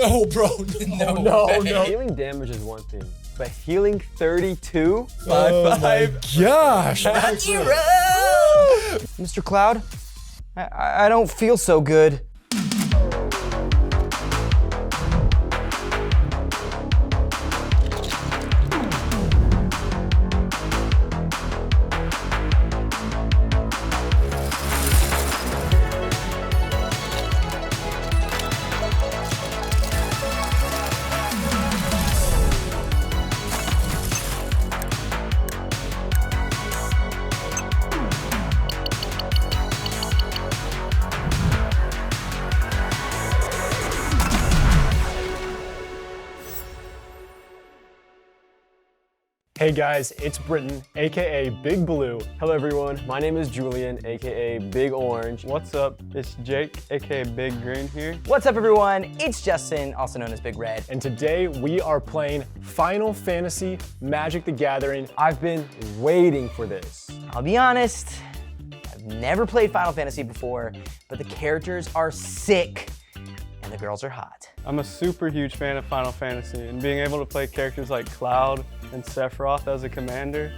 No, bro. No. Healing damage is one thing, but healing 32? Oh my gosh. Mr. Cloud, I don't feel so good. Hey guys, it's Britton, aka Big Blue. Hello everyone, my name is Julian, aka Big Orange. What's up? It's Jake, aka Big Green here. What's up everyone? It's Justin, also known as Big Red. And today we are playing Final Fantasy Magic the Gathering. I've been waiting for this. I'll be honest, I've never played Final Fantasy before, but the characters are sick and the girls are hot. I'm a super huge fan of Final Fantasy, and being able to play characters like Cloud and Sephiroth as a commander,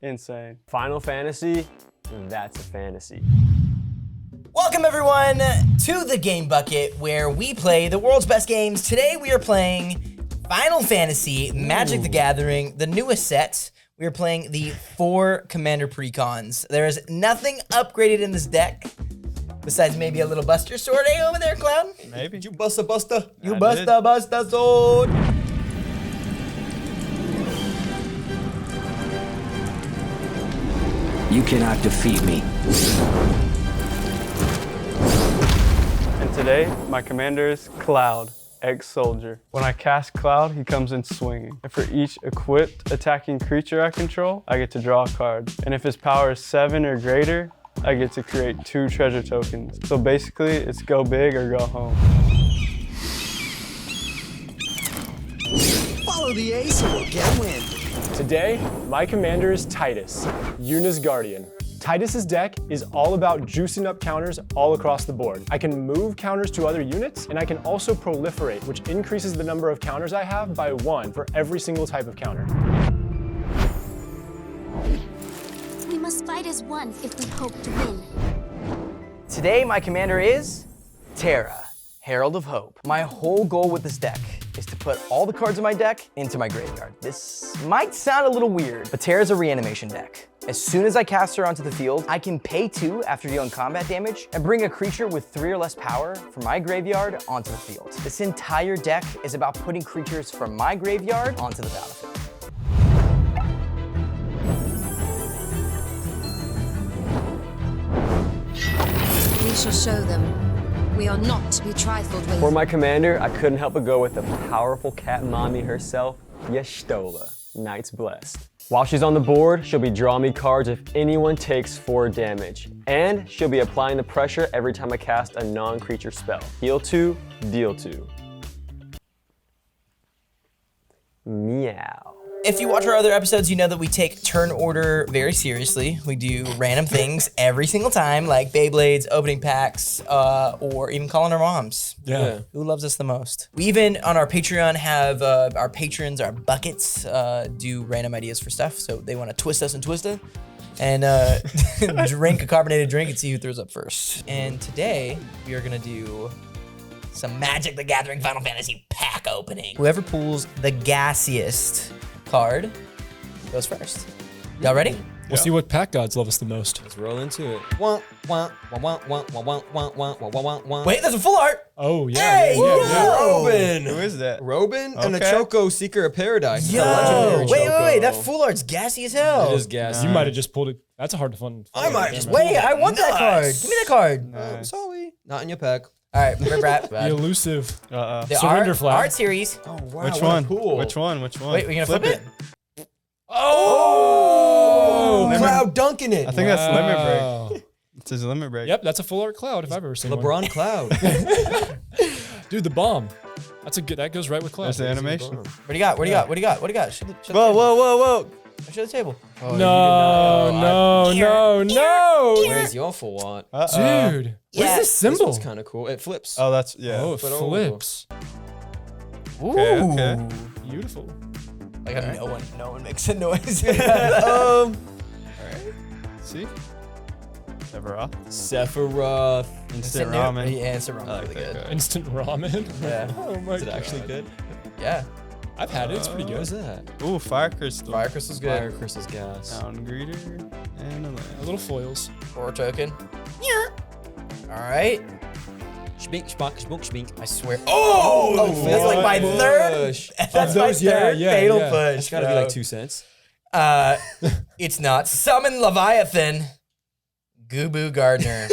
insane. Final Fantasy, that's a fantasy. Welcome everyone to the Game Bucket, where we play the world's best games. Today we are playing Final Fantasy Magic the Gathering, the newest set. We are playing the 4 Commander Precons. There is nothing upgraded in this deck, besides maybe a little Buster Sword over there, Cloud. Maybe. You buster. You Buster Sword. You cannot defeat me. And today, my commander is Cloud, ex-soldier. When I cast Cloud, he comes in swinging. And for each equipped attacking creature I control, I get to draw a card. And if his power is 7 or greater, I get to create 2 treasure tokens. So basically, it's go big or go home. Follow the ace and we'll get win. Today, my commander is Titus, Yuna's Guardian. Titus's deck is all about juicing up counters all across the board. I can move counters to other units, and I can also proliferate, which increases the number of counters I have by 1 for every single type of counter. We must fight as one if we hope to win. Today my commander is Terra, Herald of Hope. My whole goal with this deck is to put all the cards in my deck into my graveyard. This might sound a little weird, but Terra's a reanimation deck. As soon as I cast her onto the field, I can pay 2 after dealing combat damage and bring a creature with 3 or less power from my graveyard onto the field. This entire deck is about putting creatures from my graveyard onto the battlefield. We shall show them. We are not to be trifled with. For my commander, I couldn't help but go with the powerful cat mommy herself, Y'shtola, Knight's Blessed. While she's on the board, she'll be drawing me cards if anyone takes 4 damage. And she'll be applying the pressure every time I cast a non-creature spell. Heal 2, deal 2. Meow. If you watch our other episodes, you know that we take turn order very seriously. We do random things every single time, like Beyblades, opening packs, or even calling our moms. Yeah. Who loves us the most? We even, on our Patreon, have our patrons, our buckets, do random ideas for stuff. So they want to twist us and twist it, and drink a carbonated drink and see who throws up first. And today, we are gonna do some Magic the Gathering Final Fantasy pack opening. Whoever pulls the gassiest card goes first. Y'all ready? We'll see what pack gods love us the most. Let's roll into it. Wait, there's a full art. Oh, yeah. Hey, Robin! Who is that? Robin and the Okay. Choco Seeker of Paradise. Yo, Legendary wait, that Choco. full art's gassy as hell. It is gas. You might have just pulled it. That's a hard to fun. I might just Wait, I want that card. Give me that card. Sorry, not in your pack. All right, Rip Rap. The elusive. The Surrender art, flag. art series. Oh wow, Which what one? a Pool. Which one? Wait, we're gonna flip it? Oh, Limit- Cloud dunking it. I think that's limit break. Wow. It says limit break. Yep, that's a full art cloud if I've ever seen one. LeBron Cloud. Dude, the bomb. That's a good. That goes right with cloud. That's the animation. What do you got? What do you got? What do you got? What do you got? Show the Whoa. Show the table. Oh, No. Where's your full art? Dude, Yeah. what's this This symbol? one's kind of cool. It flips. Oh, that's, yeah. Oh, it Flip it over. flips. Okay. Beautiful. Like no one makes a noise. See? Sephiroth. Instant ramen. Yeah, instant ramen. I Really like that good. guy. Instant ramen. Yeah. Oh my Is it god. actually good? Yeah. I've had it. It's pretty What was good. that? Ooh, fire crystal. Fire crystal's good. Fire crystal's gas. Sound greeter and a land. Little foils. 4 token. All right. Shbink, shbonk, shbonk, shbink. I swear. Oh, that's like my third. Push. That's my those, yeah, third yeah, fatal yeah. push. It's gotta be bro. like 2 cents. It's not. Summon Leviathan. Gooboo Gardner.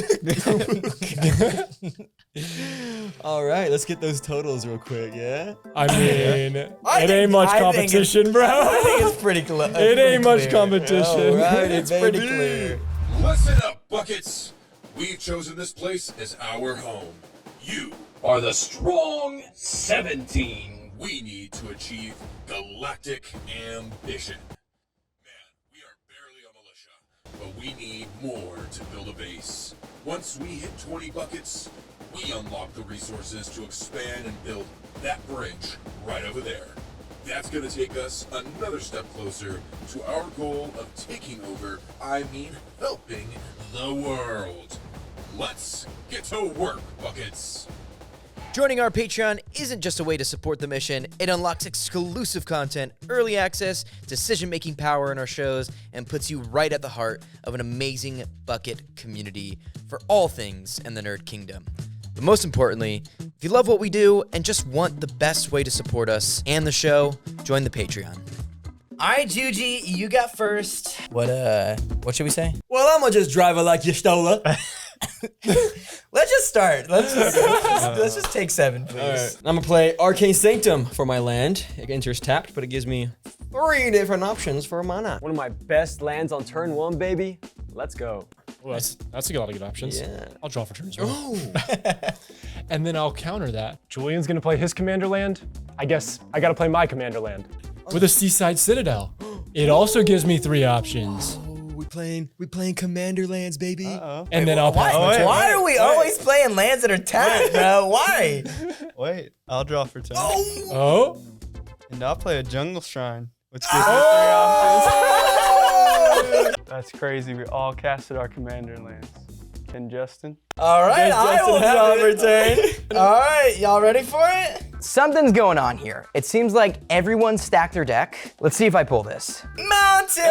All right, let's get those totals real quick, yeah? I mean, it I ain't much think competition, bro. I think it's pretty close. It ain't much competition. All right, It's pretty clear. Listen up, buckets. We've chosen this place as our home. You are the strong 17 we need to achieve galactic ambition. Man, we are barely a militia, but we need more to build a base. Once we hit 20 buckets, we unlock the resources to expand and build that bridge right over there. That's gonna take us another step closer to our goal of taking over, helping the world. Let's get to work, buckets. Joining our Patreon isn't just a way to support the mission, it unlocks exclusive content, early access, decision-making power in our shows, and puts you right at the heart of an amazing Bucket community for all things in the Nerd Kingdom. But most importantly, if you love what we do and just want the best way to support us and the show, join the Patreon. All right, Juji, you got first. What should we say? Well, I'm gonna just drive it like Yestola. Let's just start. Let's just take 7, please. All right. I'm gonna play Arcane Sanctum for my land. It enters tapped, but it gives me 3 different options for mana. One of my best lands on turn 1, baby. Let's go. Well, that's a lot of good options. Yeah. I'll draw for turn as well. And then I'll counter that Julian's gonna play his commander land. I guess I gotta play my commander land. with a Seaside Citadel. It also gives me 3 options. We playing Commander lands, baby. And then I'll pass my turn. Why are we always playing lands that are tapped, bro? Why? Wait, I'll draw for turn. Oh. And I'll play a jungle shrine, which gives me 3 options. That's crazy. We all casted our commander lands. Can Justin? All right, I will Justin have it. All right, y'all ready for it? Something's going on here. It seems like everyone stacked their deck. Let's see if I pull this. Mountain!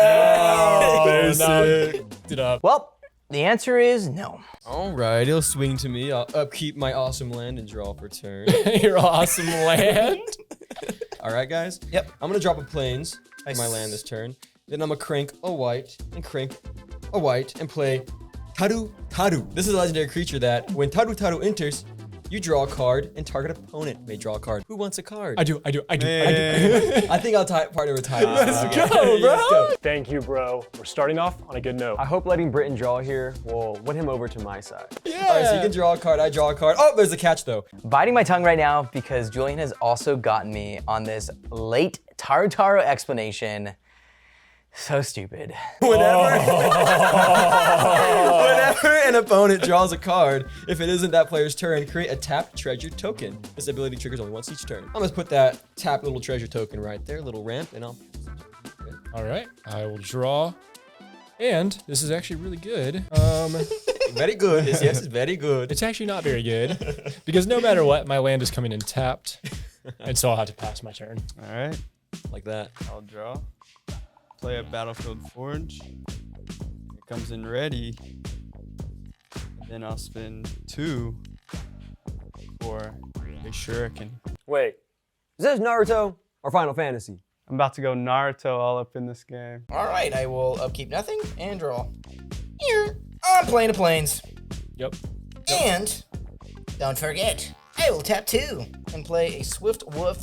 It up. Well, the answer is no. All right, it'll swing to me. I'll upkeep my awesome land and draw for turn. Your awesome land. All right, guys. Yep. I'm gonna drop a plains for my land this turn. Then I'm gonna crank a white and crank a white and play Taru Taru. This is a legendary creature that when Taru Taru enters, you draw a card and target opponent may draw a card. Who wants a card? I do. I think I'll partner with Titus. Let's go, bro. Thank you, bro. We're starting off on a good note. I hope letting Britton draw here will win him over to my side. All right, so you can draw a card. I draw a card. Oh, there's a catch though. Biting my tongue right now because Julian has also gotten me on this late Tarutaro explanation. So stupid. Whenever an opponent draws a card, if it isn't that player's turn, create a tapped treasure token. This ability triggers only once each turn. I'm gonna put that tapped little treasure token right there, little ramp, and I'll. All right, I will draw. And this is actually really good. Very good. Yes, it's very good. It's actually not very good because no matter what, my land is coming in tapped, and so I'll have to pass my turn. All right, Like that. I'll draw. Play a Battlefield Forge. It comes in ready. Then I'll spend 2 for a Shuriken. Wait, is this Naruto or Final Fantasy? I'm about to go Naruto all up in this game. All right, I will upkeep nothing and draw. Here, I'm playing the plains. Yep. And don't forget, I will tap 2 and play a Swift Woof.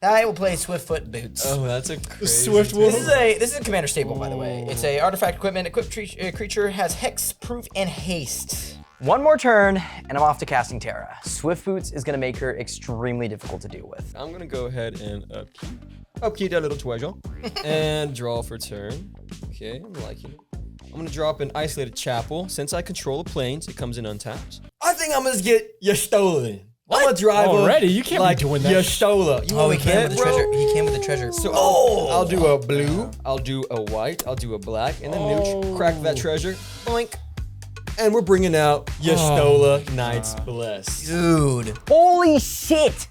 I will play Swiftfoot Boots. Oh, that's a crazy. Swift Wolf. This is a commander staple, by the way. It's a artifact equipment. Equipped creature has hex, proof, and haste. One more turn, and I'm off to casting Terra. Swift Boots is gonna make her extremely difficult to deal with. I'm gonna go ahead and upkeep that little treasure and draw for turn. Okay, I'm liking it. I'm gonna drop an isolated chapel. Since I control the planes, it comes in untapped. I think I'm gonna get Yestola. I'm gonna drive Already? You can't be like doing that. Y'shtola. You Oh, want he to came bet, with the bro? treasure. He came with the treasure. So I'll do a blue, I'll do a white, I'll do a black, and then Nooch crack that treasure. Boink. And we're bringing out Y'shtola Knights Blessed. Dude. Holy shit.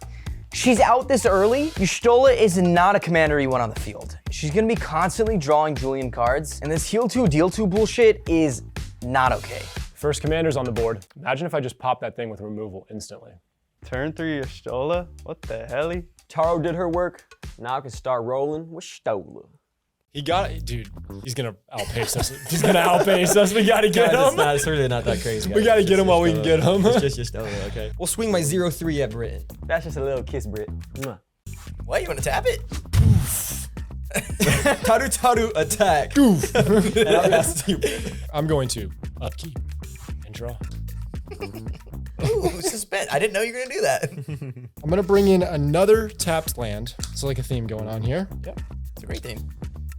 She's out this early. Y'shtola is not a commander you want on the field. She's gonna be constantly drawing Julian cards, and this heal 2, deal 2 bullshit is not okay. First commander's on the board. Imagine if I just pop that thing with removal instantly. Turn 3 Y'shtola? What the helly? Taro did her work. Now I can start rolling with Y'shtola. He got it, dude. He's gonna outpace us. He's gonna outpace us. We gotta get him. It's really not that crazy. We gotta get him while we can get him. It's just Y'shtola, okay. We'll swing my 0-3 at Britton. That's just a little kiss, Brit. Mwah. What, you wanna tap it? Taru attack. And I'll pass it to you, Britton. I'm going to upkeep and draw. Ooh, suspense. I didn't know you were gonna do that. I'm gonna bring in another tapped land. So like a theme going on here. Yep, it's a great thing.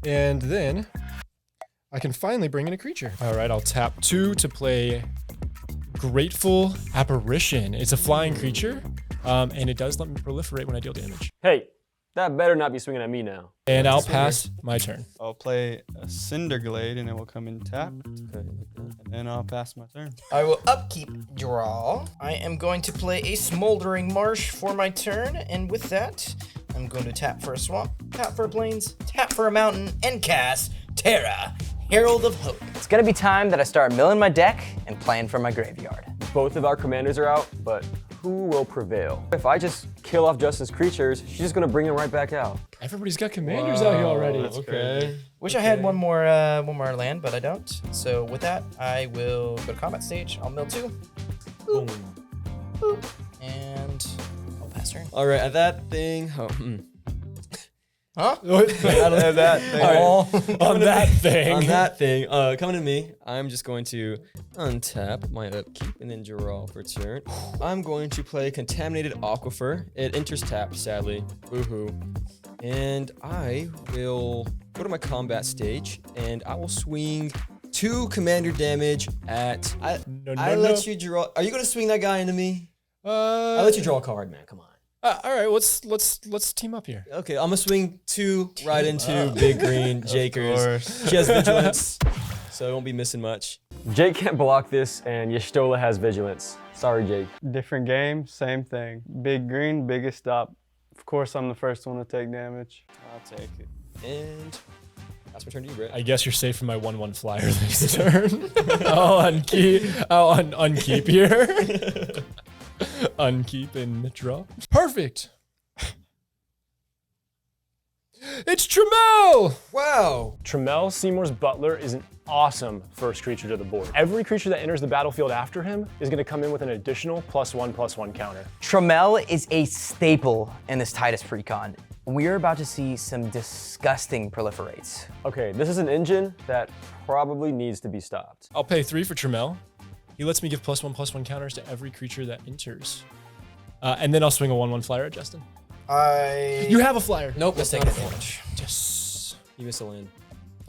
And then I can finally bring in a creature. All right, I'll tap 2 to play Grateful Apparition. It's a flying creature, and it does let me proliferate when I deal damage. Hey, that better not be swinging at me now. And I'll pass my turn. I'll play a Cinderglade and it will come in tap. And then I'll pass my turn. I will upkeep, draw. I am going to play a Smoldering Marsh for my turn, and with that, I'm going to tap for a swamp, tap for a plains, tap for a mountain, and cast Terra, Herald of Hope. It's gonna be time that I start milling my deck and playing from my graveyard. Both of our commanders are out, but who will prevail? If I just kill off Justin's creatures, she's just gonna bring them right back out. Everybody's got commanders out here already. Okay. Wish I had one more land, but I don't. So with that, I will go to combat stage. I'll mill 2. Boom. Boop. And I'll pass turn. All right, at that thing. Huh? I don't have that thing. On that thing. On that thing. Coming to me, I'm just going to untap my upkeep and then draw for turn. I'm going to play Contaminated Aquifer. It enters tapped, sadly. Boo-hoo. And I will go to my combat stage, and I will swing 2 commander damage at... I let you draw... Are you going to swing that guy into me? I let you draw a card, man. Come on. All right, let's team up here. Okay, I'm gonna swing 2 right into Big Green Jakers. She has vigilance, so I won't be missing much. Jake can't block this, and Y'shtola has vigilance. Sorry, Jake. Different game, same thing. Big green, biggest stop. Of course, I'm the first one to take damage. I'll take it. And that's my turn to you, Britt. I guess you're safe from my 1/1 flyer this turn. I'll unkeep here. Unkeep and draw. Perfect. It's Tremel! Wow. Tremel, Seymour's Butler, is an awesome first creature to the board. Every creature that enters the battlefield after him is going to come in with an additional +1/+1 counter. Tremel is a staple in this Titus precon. We're about to see some disgusting proliferates. Okay, this is an engine that probably needs to be stopped. I'll pay 3 for Tremel. He lets me give +1/+1 counters to every creature that enters. And then I'll swing a 1/1 flyer at Justin. You have a flyer. Nope, Let's that's take not that a damage. Yes. You missed a land.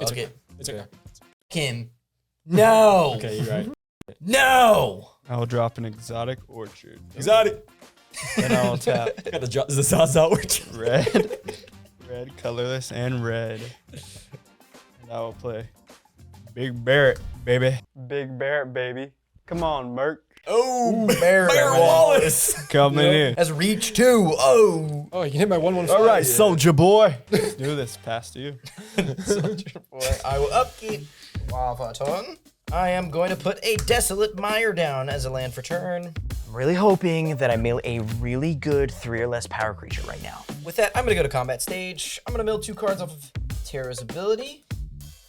It's Okay. okay. It's okay. Kim. No. Okay, you're right. No. I'll drop an Exotic Orchard. Exotic. Then I'll tap Got the Zaza Orchard. red, colorless, and red. And I will play Big Barrett, baby. Big Barrett, baby. Come on, Merc. Oh, Bear Wallace. Coming in. That's reach 2. Oh. Oh, you can hit my 1/1 flyer. All right, soldier boy. Let's do this. Pass to you. Soldier boy. I will upkeep. Wafaton. I am going to put a Desolate Mire down as a land for turn. I'm really hoping that I mill a really good 3 or less power creature right now. With that, I'm gonna go to combat stage. I'm gonna mill 2 cards off of Terra's ability.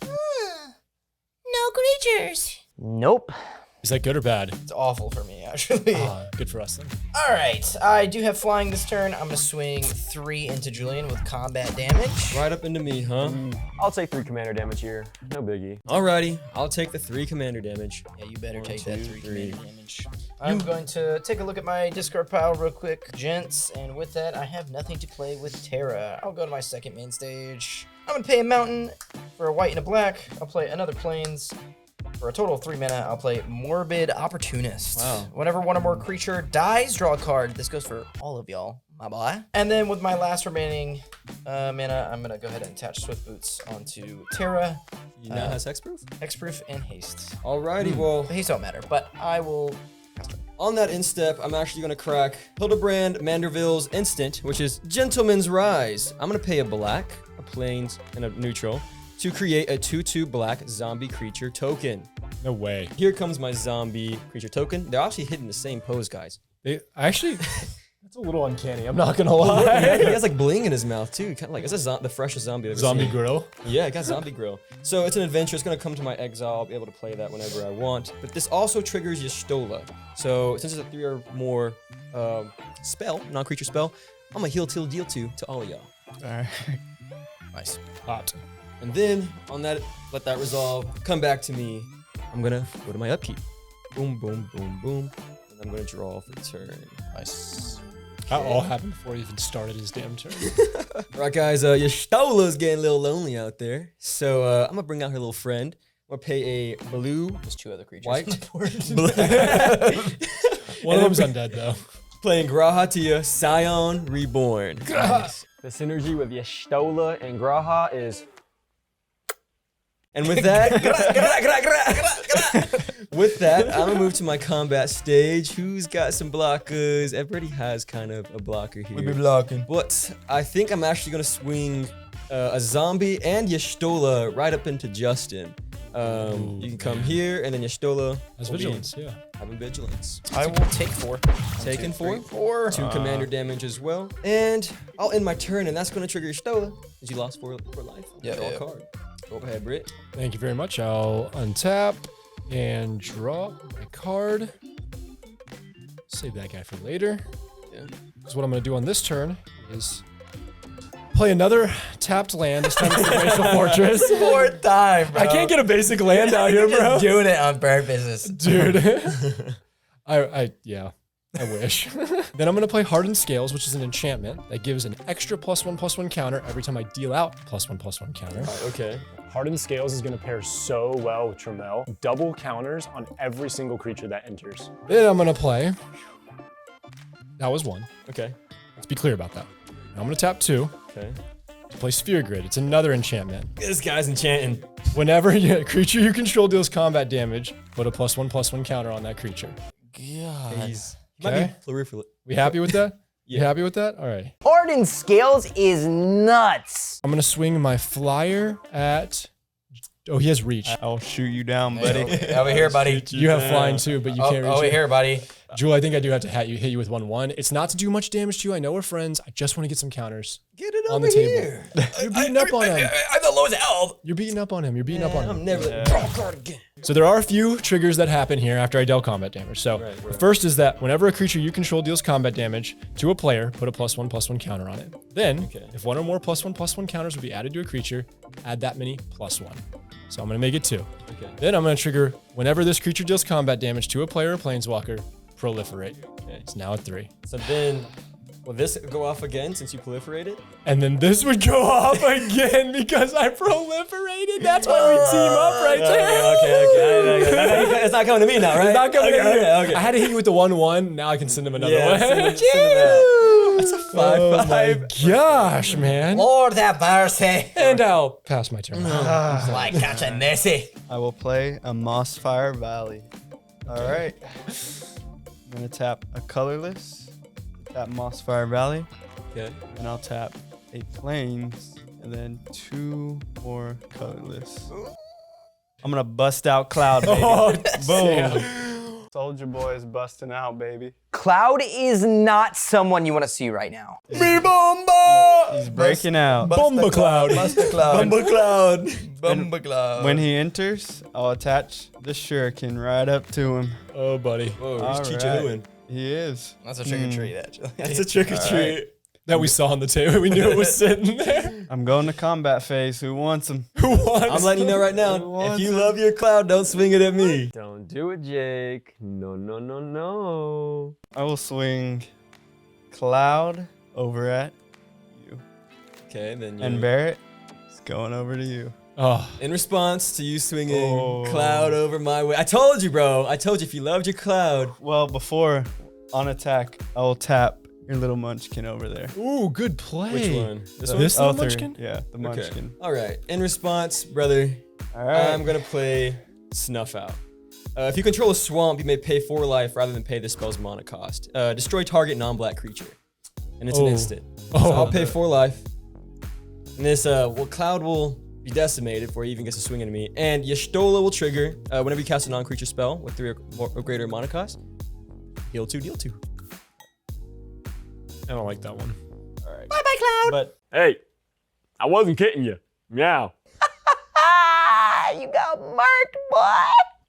No creatures. Nope. Is that good or bad? It's awful for me, actually. Good for us then. All right, I do have flying this turn. I'm gonna swing 3 into Julian with combat damage. Right up into me, huh? I'll take 3 commander damage here. No biggie. Alrighty, I'll take the 3 commander damage. Yeah, you better take that 3 3. commander damage. I'm going to take a look at my discard pile real quick, gents, and with that, I have nothing to play with Terra. I'll go to my second main stage. I'm gonna pay a mountain for a white and a black. I'll play another plains, For a total of 3 mana, I'll play Morbid Opportunist. Wow. Whenever one or more creature dies, draw a card. This goes for all of y'all, my boy. And then with my last remaining mana, I'm gonna go ahead and attach Swift Boots onto Terra. You now has hexproof? Hexproof and haste. Alrighty, well, The haste don't matter, but I will cast it. on that instep, I'm actually gonna crack Hildebrand Manderville's instant, which is Gentleman's Rise. I'm gonna pay a black, a plains, and a neutral to create a 2/2 black zombie creature token. No way. Here comes my zombie creature token. They're actually hitting the same pose, guys. They actually, that's a little uncanny. I'm not gonna lie. He has like bling in his mouth too. Kind of like, it's the freshest zombie I've ever Zombie seen. grill. Yeah, it got zombie grill. So it's an adventure. It's gonna come to my exile. I'll be able to play that whenever I want. But this also triggers Y'shtola. So since it's a 3 or more spell, non-creature spell, I'm gonna heal till deal 2 to all of y'all. All right. Nice. Hot. And then on that, let that resolve. Come back to me. I'm gonna go to my upkeep. Boom, boom, boom, boom. And I'm gonna draw for the turn. Nice. That all happened before he even started his damn turn. All right, guys. Y'shtola's getting a little lonely out there. So I'm gonna bring out her little friend. I'm gonna pay a blue, There's 2 other creatures. white, One of them's undead though. playing Grahatia Scion Reborn. The synergy with Y'shtola and Graha is And with that, I'm gonna move to my combat stage. Who's got some blockers? Everybody has kind of a blocker here. We be blocking. But I think I'm actually gonna swing a zombie and Y'shtola right up into Juston. You can come here, and then Y'shtola That's will be vigilance, yeah. having vigilance. I will take 4. Taking 4. 4. 2 commander damage as well. And I'll end my turn, and that's gonna trigger Y'shtola, because you lost 4 life. Yeah, Draw yeah. a card. Go ahead, Britt. Thank you very much. I'll untap and draw my card. Save that guy for later. Yeah. Because what I'm going to do on this turn is play another tapped land. This time it's the Glacial Fortress. 4th time, bro. I can't get a basic land out here, bro. Just doing it on purpose. Dude. Yeah. I wish. Then I'm going to play Hardened Scales, which is an enchantment that gives an extra +1/+1 counter every time I deal out +1/+1 counter. Okay. Hardened Scales is gonna pair so well with Tremel. Double counters on every single creature that enters. Then I'm going to play. That was 1. Okay. Let's be clear about that. Now I'm going to tap 2 Okay. to play Sphere Grid. It's another enchantment. This guy's enchanting. Whenever a creature you control deals combat damage, put a +1/+1 counter on that creature. God. Okay. Proliferate. We happy with that? You Yeah. happy with that? All right. Hardened Scales is nuts. I'm going to swing my flyer at... Oh, he has reach. I'll shoot you down, buddy. Over here, buddy. You have flying too, but you can't reach Over it. here, buddy. Jewel, I think I do have to hit you with 1/1. It's not to do much damage to you. I know we're friends. I just want to get some counters. Get it on over the table. here. You're beating up on him. I'm the lowest health. You're beating up on him. You're beating up on him. I'm never draw a card again. So there are a few triggers that happen here after I dealt combat damage. So the first is that whenever a creature you control deals combat damage to a player, put a +1/+1 counter on it. Then, if 1 or more +1/+1 counters would be added to a creature, add that many +1. So I'm going to make it 2. Okay. Then I'm going to trigger whenever this creature deals combat damage to a player or planeswalker, proliferate. Okay. It's now at 3. So then, will this go off again since you proliferated? And then this would go off again because I proliferated. That's why we team up right there. Okay. It's not coming to me now, right? It's not coming to you. Okay. I had to hit you with the 1/1. Now I can send him another one. That's a 5/5. Oh my gosh, man. Lord have mercy. And I'll pass my turn. Like catching mercy. I will play a Mossfire Valley. All right. I'm gonna tap a colorless, tap Mossfire Valley, Okay. and I'll tap a plains, and then 2 more colorless. I'm gonna bust out Cloud, baby. Oh, Boom. Soldier Boy is busting out, baby. Cloud is not someone you want to see right now. He's breaking out. Bomba Cloud. Buster Cloud. Bumble Cloud. Bumba Cloud. When he enters, I'll attach the shuriken right up to him. Oh, buddy. Whoa, All he's right. Cheech-a-hooing. He is. That's a trick or treat, actually. That's a trick or treat. That we saw on the table. We knew it was sitting there. I'm going to combat phase. Who wants him? Who wants? I'm letting you know right now. If you love your cloud, don't swing it at me. Don't do it, Jake. No, no, no, no. I will swing Cloud over at you. Okay, then you. And Barrett, it's going over to you. Oh, In response to you swinging Cloud over my way. I told you, bro. I told you if you loved your Cloud. Well, before on attack, I will tap your little munchkin over there. ooh, good play. Which one? This one? This little L3, munchkin? Yeah, the munchkin. All right. In response, brother, All right. I'm gonna play Snuff Out. If you control a swamp, you may pay 4 life rather than pay the spell's mana cost. Destroy target non-black creature, and it's an instant. So I'll pay 4 life. And this Cloud will be decimated before he even gets to swing into me. And Y'shtola will trigger whenever you cast a non-creature spell with 3 or greater mana cost. Heal 2, deal 2. I don't like that one. All right. Bye-bye, Cloud. But hey, I wasn't kidding you. Meow. You got marked, boy.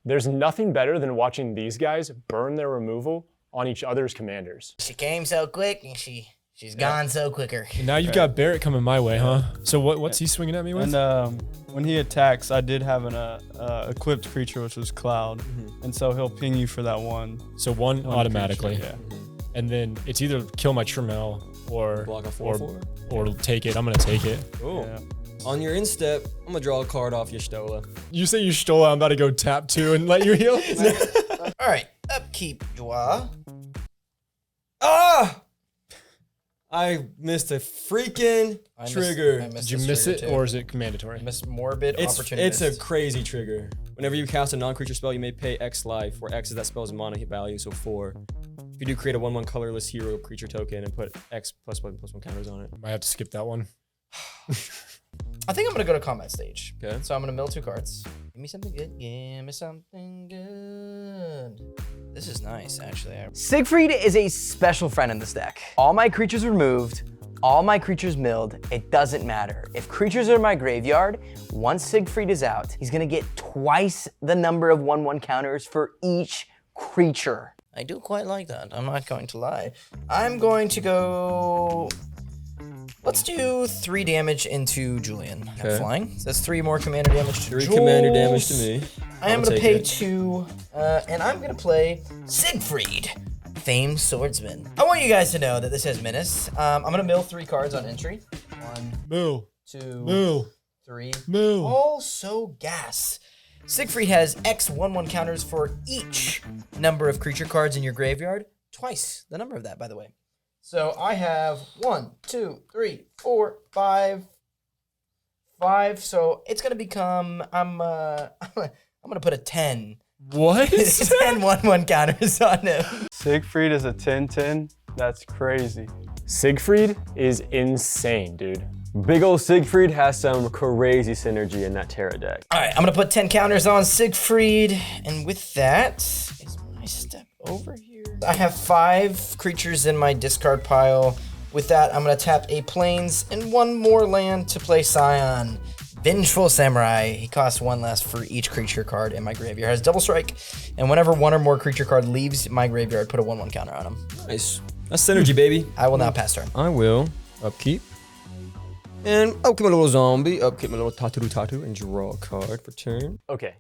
There's nothing better than watching these guys burn their removal on each other's commanders. She came so quick and she's gone so quicker. And now you've got Barrett coming my way, huh? So what's he swinging at me with? And when he attacks, I did have an equipped creature, which was Cloud. And so he'll ping you for that one. So one automatically. Creature, yeah. And then it's either kill my Tramel or Block a 4/4. or take it. I'm gonna take it. Cool. Yeah. On your instep, I'm gonna draw a card off Y'shtola. You say you stole. I'm about to go tap 2 and let you heal. All right, upkeep, Joie. Ah! I missed a freaking trigger. Did you miss it, or is it mandatory? Miss morbid It's opportunity. a crazy trigger. Whenever you cast a non-creature spell, you may pay X life, where X is that spell's mana hit value, so 4. If you do create a 1/1 colorless hero creature token and put X +1/+1 counters on it. I have to skip that one. I think I'm gonna go to combat stage. Okay. So I'm gonna mill 2 cards. Give me something good. Give me something good. This is nice, actually. Siegfried is a special friend in this deck. All my creatures removed, all my creatures milled, it doesn't matter. If creatures are in my graveyard, once Siegfried is out, he's gonna get twice the number of 1/1 counters for each creature. I do quite like that, I'm not going to lie. I'm going to go... Let's do 3 damage into Julian. Okay. Flying. So that's 3 more commander damage to 3 Jules. commander damage to me. I am I'll going to take pay it. 2, and I'm going to play Siegfried, famed swordsman. I want you guys to know that this has menace. I'm going to mill 3 cards on entry. 1, Moo. 2, Moo. 3. Moo. Also gas. Siegfried has X 1/1 counters for each number of creature cards in your graveyard. Twice the number of that, by the way. So I have 1, 2, 3, 4, 5. So it's gonna become I'm gonna put a 10. What? 10 1/1 counters on him. Siegfried is a 10/10. That's crazy. Siegfried is insane, dude. Big ol' Siegfried has some crazy synergy in that Terra deck. All right, I'm gonna put 10 counters on Siegfried, and with that, is my step over here? I have 5 creatures in my discard pile. With that, I'm gonna tap a plains and 1 more land to play Scion. Vengeful Samurai. He costs 1 less for each creature card in my graveyard. Has double strike, and whenever 1 or more creature card leaves my graveyard, put a 1/1 counter on him. Nice. That's synergy, baby. I will now pass turn. I will upkeep. And upkeep my little zombie, upkeep my little tatu, and draw a card for turn. Okay,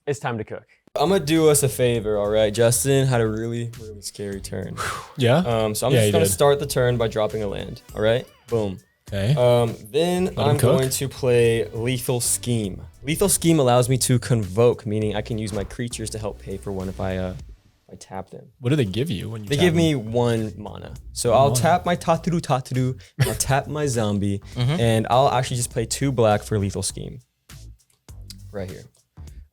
it's time to cook. I'm gonna do us a favor, all right? Justin had a really, really scary turn. Yeah? So I'm Yeah, just he gonna did. start the turn by dropping a land, all right? Boom. Okay. Then him I'm cook. going to play Lethal Scheme. Lethal Scheme allows me to convoke, meaning I can use my creatures to help pay for one if I tap them. What do they give you when you They tap give them? me 1 mana. So I'll tap my Tatu, I'll tap my zombie, and I'll actually just play 2 black for Lethal Scheme. Right here.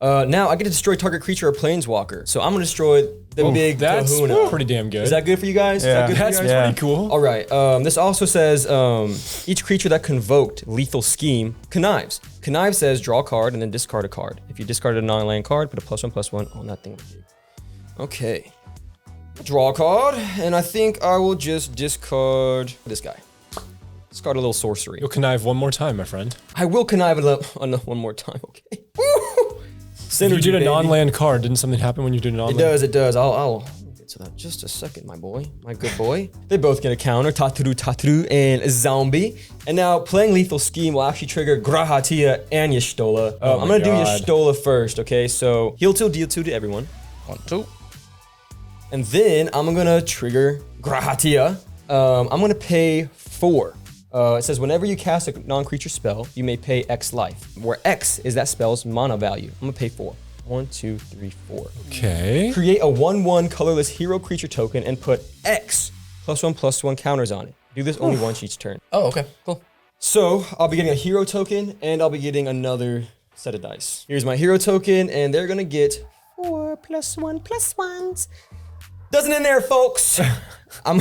Now I get to destroy target creature or planeswalker. So I'm gonna destroy the big That's kahuna. pretty damn good. Is that good for you guys? Is that good for you That's guys? pretty cool. All right. This also says each creature that convoked Lethal Scheme connives. Connive says draw a card and then discard a card. If you discarded a non-land card, put a +1/+1 on that thing. Okay. Draw a card, and I think I will just discard this guy. Discard a little sorcery. You'll connive one more time, my friend. I will connive one more time. Okay. Woo! If you did a baby. non-land card, didn't something happen when you did a non-land? It does. I'll get to that just a second, my boy. My good boy. They both get a counter, Tatu, and a zombie. And now playing Lethal Scheme will actually trigger Grahatia and Y'shtola. I'm my gonna do God. Y'shtola first, okay? So heal 2, deal 2 to everyone. 1, 2. And then I'm gonna trigger Grahatia. I'm gonna pay 4 It says whenever you cast a non-creature spell, you may pay X life, where X is that spell's mana value. I'm gonna pay 4. 1, 2, 3, 4. Okay. Create a 1/1 colorless hero creature token and put X +1/+1 counters on it. Do this only once each turn. Oh, okay, cool. So I'll be getting a hero token and I'll be getting another set of dice. Here's my hero token and they're gonna get 4 +1/+1s. Doesn't end there, folks. I'm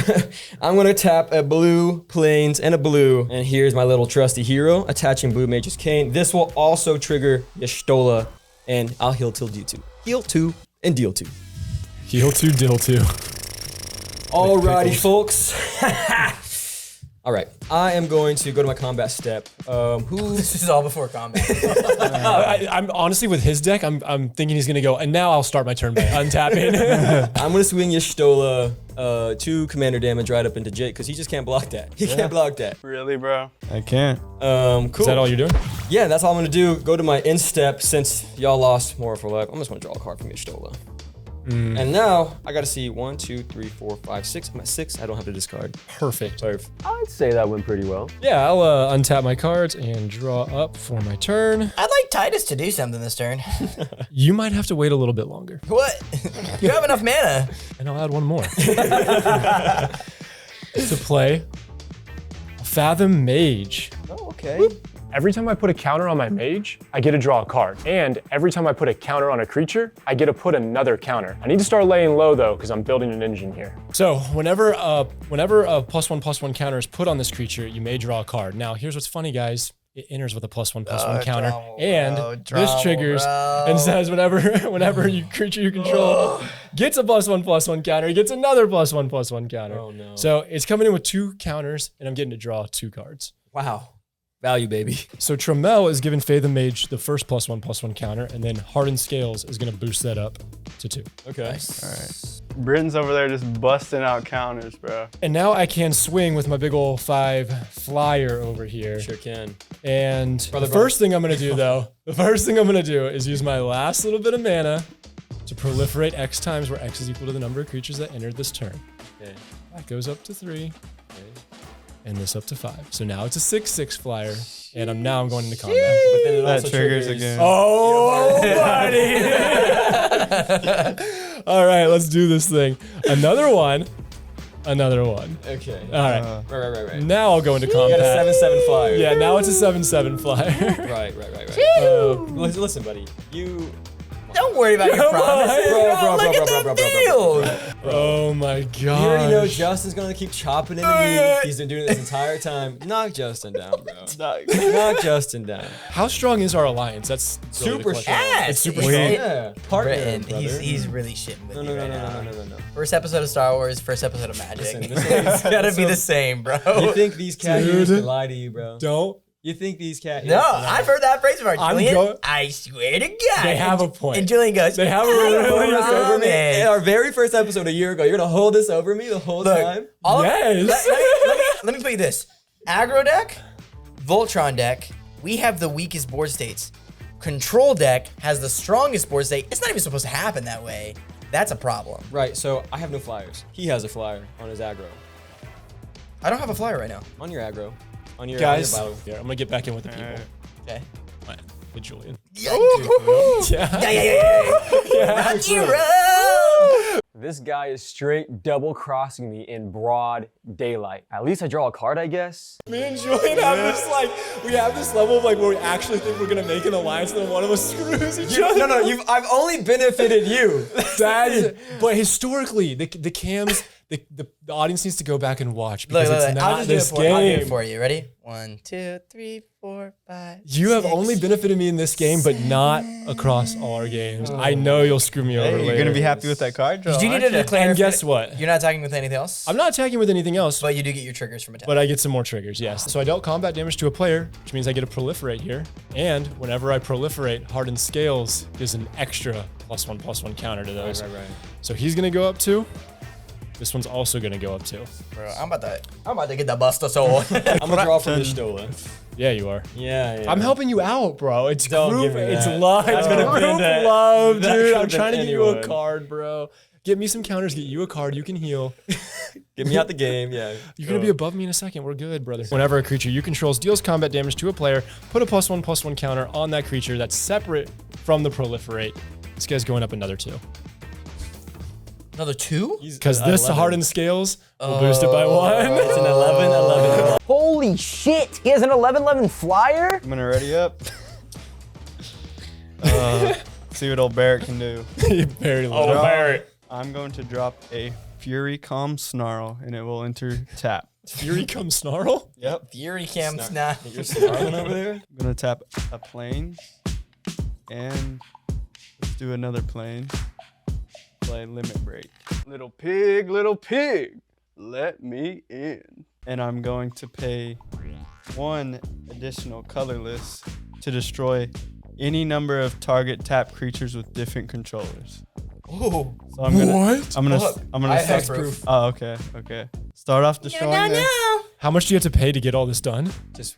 gonna tap a blue, plains, and a blue. And here's my little trusty hero, attaching Blue Mage's Cane. This will also trigger Y'shtola, and I'll heal till deal 2. Heal 2 and deal 2. Heal 2, deal 2. Alrighty, folks. All right, I am going to go to my combat step. This is all before combat. I'm honestly with his deck. I'm thinking he's gonna go, and now I'll start my turn by untapping. I'm gonna swing Y'shtola 2 commander damage right up into Jake because he just can't block that. He can't block that. Really, bro? I can't. Cool. Is that all you're doing? Yeah, that's all I'm gonna do. Go to my end step since y'all lost more for life. I'm just gonna draw a card from Y'shtola. And now I gotta see 1, 2, 3, 4, 5, 6. I'm at 6. I don't have to discard. Perfect. I'd say that went pretty well. Yeah, I'll untap my cards and draw up for my turn. I'd like Titus to do something this turn. You might have to wait a little bit longer. What? You have enough mana. And I'll add one more. To play Fathom Mage. Oh, okay. Every time I put a counter on my mage, I get to draw a card. And every time I put a counter on a creature, I get to put another counter. I need to start laying low though, because I'm building an engine here. So Whenever a +1/+1 counter is put on this creature, you may draw a card. Now, here's what's funny, guys. It enters with a +1/+1 counter, this triggers and says whenever you creature you control gets a +1/+1 counter, it gets another +1/+1 counter. Oh no. So it's coming in with 2 counters, and I'm getting to draw 2 cards. Wow. Value, baby. So Trammell is giving Fathom Mage the first +1/+1 counter, and then Hardened Scales is gonna boost that up to 2. Okay. All right. Britton's over there just busting out counters, bro. And now I can swing with my big ol' 5 flyer over here. Sure can. And the first thing I'm gonna do is use my last little bit of mana to proliferate X times, where X is equal to the number of creatures that entered this turn. Okay. That goes up to 3. Okay. And this up to 5. So now it's a 6/6 flyer, and I'm going into combat. But then it That also triggers again. Oh, buddy! All right, let's do this thing. Another one. Okay. All right. Right. Now I'll go into You got combat. a 7/7 flyer. Yeah, now it's a 7/7 flyer. Right. Listen, buddy. You. Don't worry about your promise. Bro. Oh my god. You already know Justin's gonna keep chopping into me. He's been doing this entire time. Knock Justin down, bro. Knock Justin down. How strong is our alliance? That's really the Super question. strong. It's super Wait. strong. Yeah. Partner, Britton, brother. he's really shitting with you right now. No. First episode of Star Wars, first episode of Magic. Listen, It's gotta be the same, bro. You think these cat ears Dude. can lie to you, bro? Don't. You think these cat ears No, can lie? I've heard that phrase before. I'm Julian, go- I swear to God. They have a point. And Julian goes, They have a "I really Hold this over me. In promise." our very first episode a year ago, you're gonna hold this over me the whole time? All Yes. let me put you this. Aggro deck, Voltron deck, we have the weakest board states. Control deck has the strongest board state. It's not even supposed to happen that way. That's a problem. Right, so I have no flyers. He has a flyer on his aggro. I don't have a flyer right now. On your aggro. On your Guys, battle. yeah, I'm gonna get back in with the people. Okay. Fine. With Julian. Yeah. Yeah. Rocky Road. This guy is straight double crossing me in broad daylight. At least I draw a card, I guess. Me and Julian have this we have this level of where we actually think we're gonna make an alliance, and then one of us screws each other. No, I've only benefited you. But historically, the cams, the audience needs to go back and watch Look, because it's I'll not just do it this for you. I'll do it game. for you. Ready? 1, 2, 3, 4, 5. You have 6. only benefited me in this game, but not across all our games. I know you'll screw me over Hey, later. you're gonna be happy with that card draw. You need to declare. And guess what? You're not attacking with anything else. I'm not attacking with anything else, But you do get your triggers from attack. but I get some more triggers, yes. So I dealt combat damage to a player, which means I get to proliferate here. And whenever I proliferate, Hardened Scales gives an extra +1/+1 counter to those. Right. So he's gonna go up 2. This one's also gonna go up 2. Bro, I'm about to get the Buster Soul. I'm gonna draw from Y'shtola. Yeah, you are. Yeah. I'm helping you out, bro. It's Don't group, give me it's that. love, That it's could've group been that. love, That dude. I'm could've trying to been get you a anyone. card, bro. Get me some counters, get you a card, you can heal. Get me out the game, yeah. You're going to be above me in a second. We're good, brother. Whenever a creature you control deals combat damage to a player, put a +1/+1 counter on that creature that's separate from the proliferate. This guy's going up another 2. Another 2? Because this hardened scales will boost it by 1. It's an 11/11. Holy shit! He has an 11/11 flyer? I'm gonna ready up. See what old Barrett can do. Very low. Barrett. I'm going to drop a Fury Calm Snarl, and it will enter tap. Fury come snarl? Yep. Fury Cam Snap. You're snarling over there? I'm gonna tap a plane, and let's do another plane. Play Limit Break. Little pig, let me in. And I'm going to pay 1 additional colorless to destroy any number of target tap creatures with different controllers. Ooh. So I'm gonna, What? I'm gonna, Look, I'm gonna I have start. proof. Oh, okay. Start off destroying this. How much do you have to pay to get all this done? Just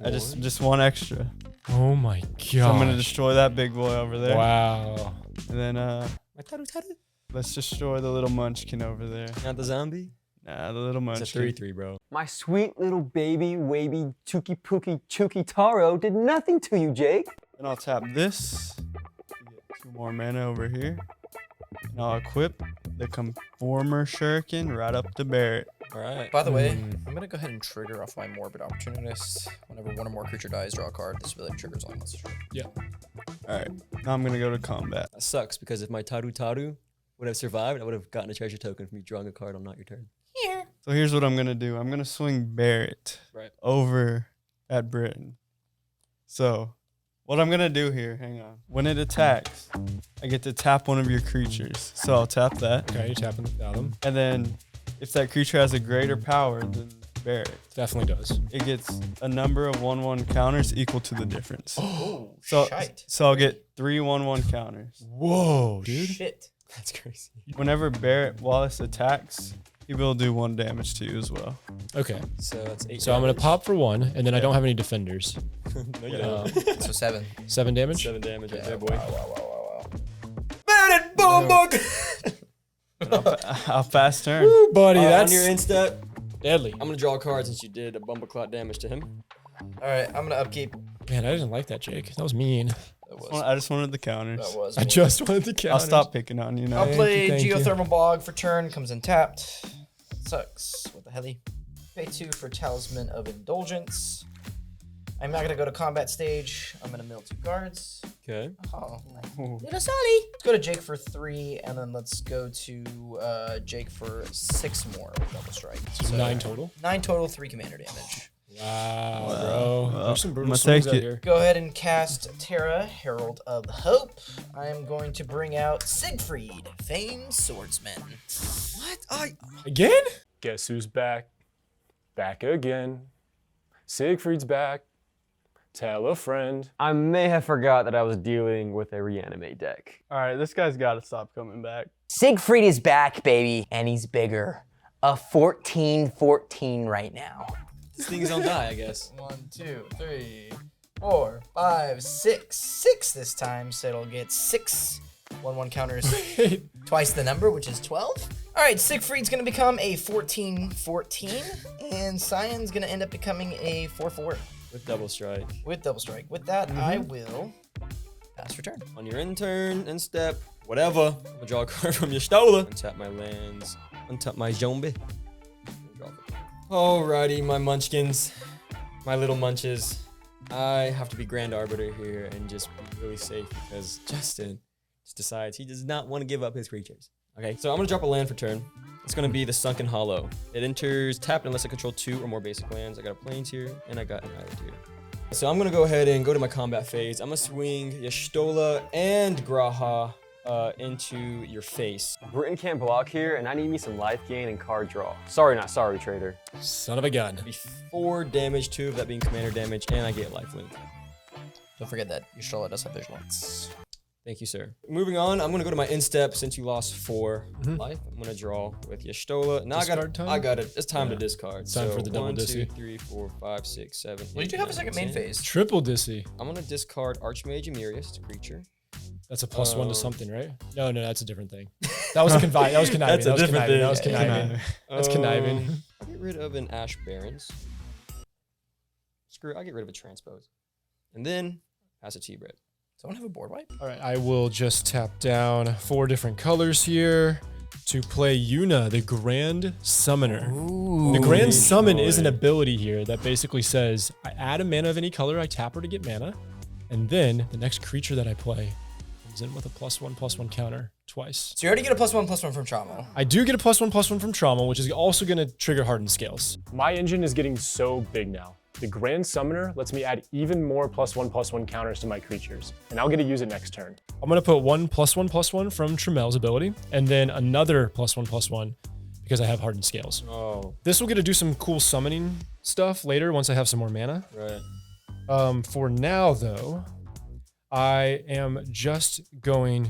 1 extra. Oh my god. So I'm gonna destroy that big boy over there. Wow. And then let's destroy the little munchkin over there. Not the zombie? Nah, the little It's munchkin. a 3/3, bro. My sweet little baby, wavy, chooky pooky, chooky taro did nothing to you, Jake. And I'll tap this to get 2 more mana over here. And I'll equip the Conformer Shuriken right up to Barrett. All right. By the way, I'm gonna go ahead and trigger off my Morbid Opportunist. Whenever one or more creature dies, draw a card. This really triggers on this. Yeah. All right, now I'm gonna go to combat. That sucks because if my Taru would have survived, I would have gotten a treasure token from you drawing a card on not your turn. So here's what I'm gonna do. I'm gonna swing Barrett over at Britton. So what I'm gonna do here, hang on. When it attacks, I get to tap one of your creatures. So I'll tap that. Okay, you're tapping without them. And then if that creature has a greater power than Barrett, Definitely does. it gets a number of 1/1 counters equal to the difference. Oh, So, shite. so I'll get 3 1/1 counters. Whoa, dude. Shit. That's crazy. Whenever Barrett Wallace attacks, he will do 1 damage to you as well. Okay. So that's 8 So I'm going to pop for 1, and then I don't have any defenders. No, you don't. So 7. 7 damage? 7 damage right there, boy. Wow. Barrett, boom, book! I'll fast turn. Ooh, buddy, On that's your instep, deadly. I'm gonna draw a card since you did a bumbleclot damage to him. All right, I'm gonna upkeep. Man, I didn't like that, Jake. That was mean. I just wanted the counters. That was. I mean. just wanted to count. I'll stop picking on you now. I'll play thank you. Geothermal Bog for turn. Comes in tapped. Sucks. What the helly? Pay 2 for Talisman of Indulgence. I'm not gonna go to combat stage. I'm gonna mill 2 cards. Okay. Oh, little Sally. Let's go to Jake for 3, and then let's go to Jake for 6 more with double strike. So 9 total. 9 total, 3 commander damage. Wow, bro. Well, There's some brutal I'ma swings take out it. here. Go ahead and cast Terra, Herald of Hope. I am going to bring out Siegfried, famed swordsman. What? Again? Guess who's back? Back again. Siegfried's back. Tell a friend. I may have forgot that I was dealing with a reanimate deck. All right, this guy's got to stop coming back. Siegfried is back, baby, and he's bigger. A 14/14 right now. These things don't die, I guess. 1, 2, 3, 4, 5, 6. 6 this time, so it'll get 6 1/1 counters. Twice the number, which is 12. All right, Siegfried's gonna become a 14/14, and Cyan's gonna end up becoming a 4/4 With double strike. with double strike. With that, I will pass for turn. On your end turn, end step, whatever. I'm gonna draw a card from your stola. Untap my lands. Untap my zombie. Alrighty, my munchkins. My little munches. I have to be Grand Arbiter here and just be really safe because Justin just decides he does not want to give up his creatures. Okay, so I'm gonna drop a land for turn. It's gonna be the Sunken Hollow. It enters tapped unless I control 2 or more basic lands. I got a Plains here and I got an island here. So I'm gonna go ahead and go to my combat phase. I'm gonna swing Y'shtola and Graha into your face. Britton can't block here, and I need me some life gain and card draw. Sorry, not sorry, trader. Son of a gun. Be 4 damage, 2 of that being commander damage, and I get lifelink. Don't forget that Y'shtola does have vigilance. Thank you, sir. Moving on, I'm gonna go to my instep since you lost 4 life. I'm gonna draw with Y'shtola. Now Discard time? I got it. It's time to discard. Time for the double 1, 2, dissy. 3, 4, 5, 6, 7. Well, you do have a second main 10. phase. Triple Dissy. I'm gonna discard Archmage Emerius, it's a creature. That's a +1 to something, right? No, that's a different thing. That was conniving. That was conniving. That's a that was different conniving. That was thing. conniving. That's conniving. I'll get rid of an Ash Barons. Screw it, I'll get rid of a Transpose. And then pass a T-Bred. Someone have a board wipe? All right, I will just tap down 4 different colors here to play Yuna, the Grand Summoner. The Grand Summon is an ability here that basically says, I add a mana of any color, I tap her to get mana, and then the next creature that I play comes in with a +1/+1 counter twice. So you already get a +1/+1 from Trauma. I do get a +1/+1 from Trauma, which is also going to trigger Hardened Scales. My engine is getting so big now. The Grand Summoner lets me add even more +1/+1 counters to my creatures, and I'll get to use it next turn. I'm going to put one +1/+1 from Tremel's ability, and then another +1/+1 because I have Hardened Scales. Oh, This will get to do some cool summoning stuff later once I have some more mana. right. For now, though, I am just going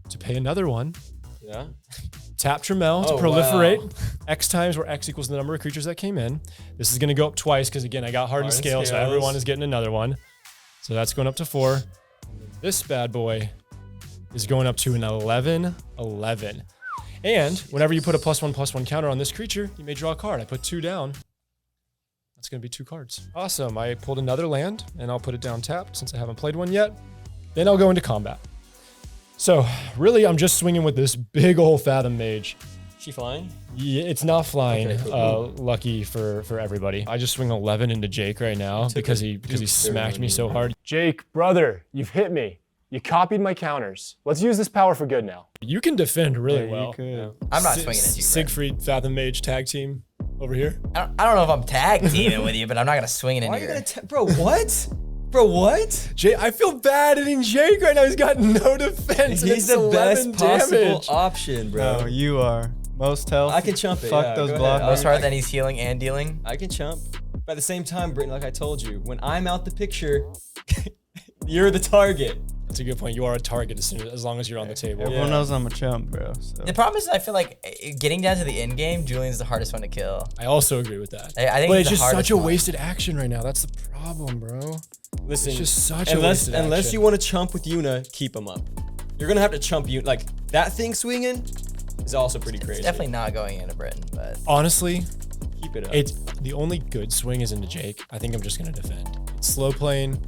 to pay another one. Yeah. Tap Tremel to Oh, proliferate wow. X times, where X equals the number of creatures that came in. This is going to go up twice because, again, I got Hardened Scales, so Scales. everyone is getting another one. So that's going up to 4. This bad boy is going up to an 11/11. And whenever you put a +1/+1 counter on this creature, you may draw a card. I put 2 down. That's going to be 2 cards. Awesome. I pulled another land, and I'll put it down tapped since I haven't played one yet. Then I'll go into combat. So, really, I'm just swinging with this big old Fathom Mage. She flying? Yeah, it's not flying. Okay, cool. Lucky for everybody. I just swing 11 into Jake right now because he smacked me so hard. Jake, brother, you've hit me. You copied my counters. Let's use this power for good now. You can defend really well. You could. I'm not swinging at you, Brett. Siegfried Fathom Mage tag team over here. I don't know if I'm tag teaming with you, but I'm not gonna swing it into Why are you your... gonna bro, what? Bro, what? Jake, I feel bad hitting Jake right now. He's got no defense. and He's it's the best 11 possible damage. option, bro. No, you are. Most health. I can chump it. Fuck yeah, those go blockers. ahead. Most hard that he's healing and dealing. I can chump. But at the same time, Britton, like I told you, when I'm out the picture, you're the target. That's a good point. You are a target as long as you're on the table. Everyone Yeah. knows I'm a chump, bro. So. The problem is I feel like getting down to the end game, Julian's the hardest one to kill. I also agree with that. I think but he's it's the just hardest such a one. wasted action right now. That's the problem, bro. Listen, It's just such a unless wasted action. you want to chump with Yuna, keep him up. You're gonna have to chump Yuna. Like that thing swinging is also pretty crazy. It's definitely not going into Britton, but Honestly, keep it up. it's the only good swing is into Jake. I think I'm just gonna defend. It's slow playing.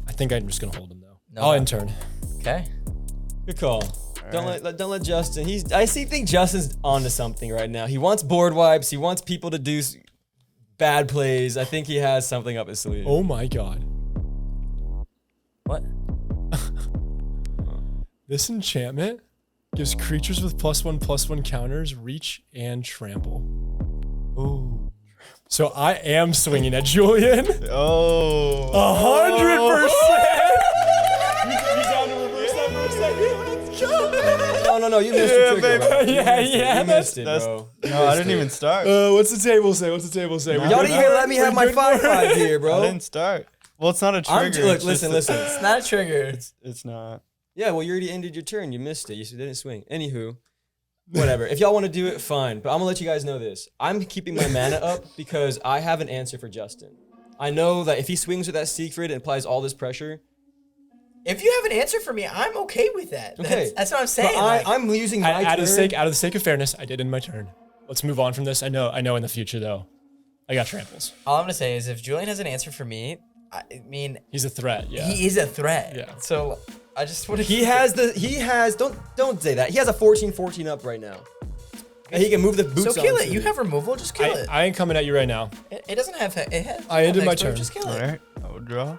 I think I'm just gonna hold him though. No, I'll no. end turn. okay. Good call. Don't let Justin. I think Justin's onto something right now. He wants board wipes. He wants people to do bad plays. I think he has something up his sleeve. Oh my god. What? This enchantment gives creatures with +1/+1 counters reach and trample. Ooh. So I am swinging at Julian. Oh. 100%. No, you missed your trigger, bro. Yeah, You missed it, bro. No, I didn't even start. What's the table say? What's the table say? Y'all didn't even let me have my 5/5 here, I bro. didn't start. Well, it's not a I'm trigger. look, it's listen. just It's not a trigger. It's not. Yeah, well, you already ended your turn. You missed it. You didn't swing. Anywho, whatever. If y'all want to do it, fine. But I'm gonna let you guys know this. I'm keeping my mana up because I have an answer for Justin. I know that if he swings with that Siegfried and applies all this pressure, If you have an answer for me, I'm okay with that. Okay. That's what I'm but saying. like- I'm using my Out turn. of the sake of fairness, I did end my turn. Let's move on from this. I know in the future though, I got tramples. all I'm gonna say is if Julian has an answer for me, I mean, He's a threat. Yeah. he is a threat. Yeah. So I just want to. He has. Don't say that. He has a 14-14 up right now. And he can move the boots. So kill it. onto You have removal. Just kill it. I ain't coming at you right now. It doesn't have. It has. I ended my hexproof, turn. Just kill All it. right. I will draw.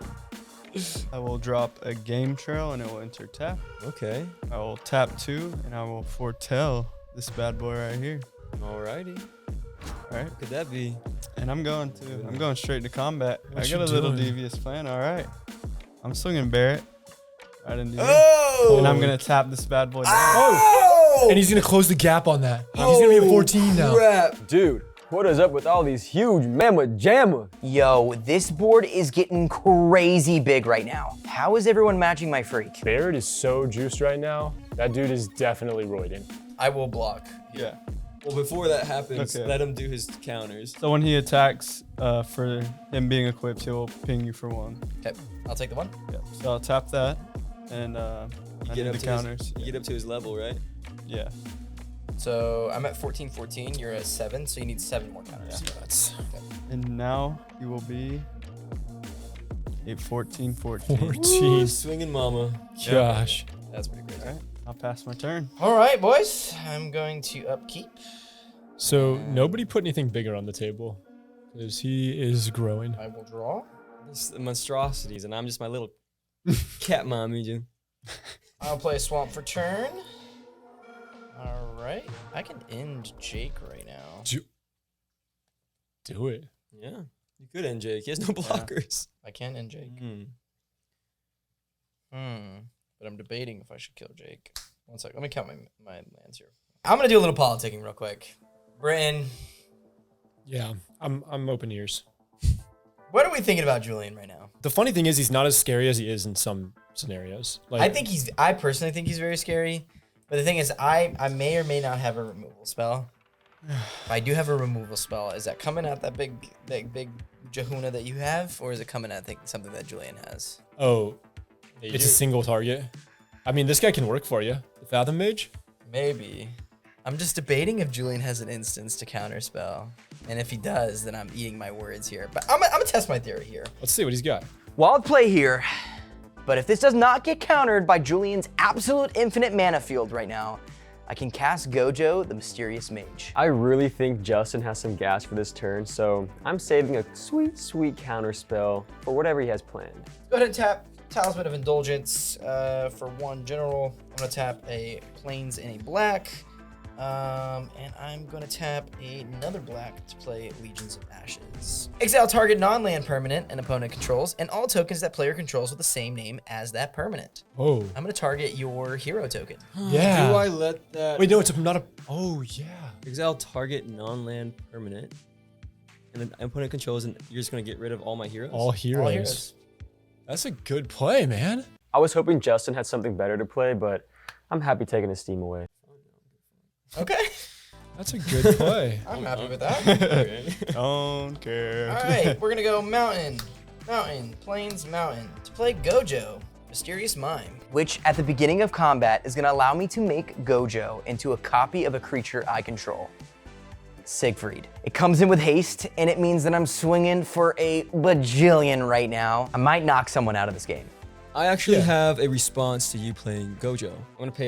I will drop a game trail and it will enter tap. Okay. I will tap 2 and I will foretell this bad boy right here. Alrighty. All right. Could that be? And I'm going straight to combat. What I you got a little doing? devious plan. All right. I'm swinging Barrett. I didn't do it. Oh! And I'm gonna tap this bad boy down. Oh! And he's gonna close the gap on that. He's gonna be at 14 now. Crap. Dude, what is up with all these huge mamma jamma? Yo, this board is getting crazy big right now. How is everyone matching my freak? Barrett is so juiced right now. That dude is definitely roiding. I will block. Yeah. Well, before that happens, Okay. let him do his counters. So when he attacks, for him being equipped, he'll ping you for 1. Okay, I'll take the one. Yep. So I'll tap that, and I You need the get counters. up to his level, right? Yeah. So I'm at 14-14. You're at 7, so you need 7 more counters. Yeah, that's And now you will be 14-14. 14. Swinging mama. Gosh. That's pretty crazy. All right, I'll pass my turn. All right, boys. I'm going to upkeep. So nobody put anything bigger on the table because he is growing. I will draw. This the monstrosities, and I'm just my little cat mommy. Dude. I'll play a swamp for turn. All right. I can end Jake right now. Do it. Yeah, you could end Jake. He has no blockers. I can end Jake. But I'm debating if I should kill Jake. One sec. Let me count my lands here. I'm going to do a little politicking real quick. Britton. Yeah, I'm open ears. What are we thinking about Julian right now? The funny thing is he's not as scary as he is in some scenarios. Like I personally think he's very scary. But the thing is, I may or may not have a removal spell. If I do have a removal spell, is that coming at that big Jahuna that you have? Or is it coming at something that Julian has? Oh, it's a single target. I mean, this guy can work for you. The Fathom Mage? Maybe. I'm just debating if Julian has an instance to counterspell. And if he does, then I'm eating my words here. But I'm gonna test my theory here. Let's see what he's got. Wild play here. But if this does not get countered by Julian's absolute infinite mana field right now, I can cast Gojo, the Mysterious Mage. I really think Justin has some gas for this turn, so I'm saving a sweet, sweet counter spell for whatever he has planned. Go ahead and tap Talisman of Indulgence for 1 general. I'm gonna tap a Plains and a black. And I'm gonna tap another black to play Legions of Ashes. Exile target non-land permanent an opponent controls, and all tokens that player controls with the same name as that permanent. Oh. I'm gonna target your hero token. Yeah. Do I let that... Wait, no, it's not a... Oh, yeah. Exile target non-land permanent. And then opponent controls, and you're just going to get rid of all my heroes? All heroes. That's a good play, man. I was hoping Justin had something better to play, but I'm happy taking his steam away. Okay. That's a good play. I'm happy with that. Don't care. All right, we're gonna go mountain, plains, mountain to play Gojo, Mysterious Mime, which at the beginning of combat is gonna allow me to make Gojo into a copy of a creature I control. Siegfried. It comes in with haste, and it means that I'm swinging for a bajillion right now. I might knock someone out of this game. I actually have a response to you playing Gojo. I'm going to play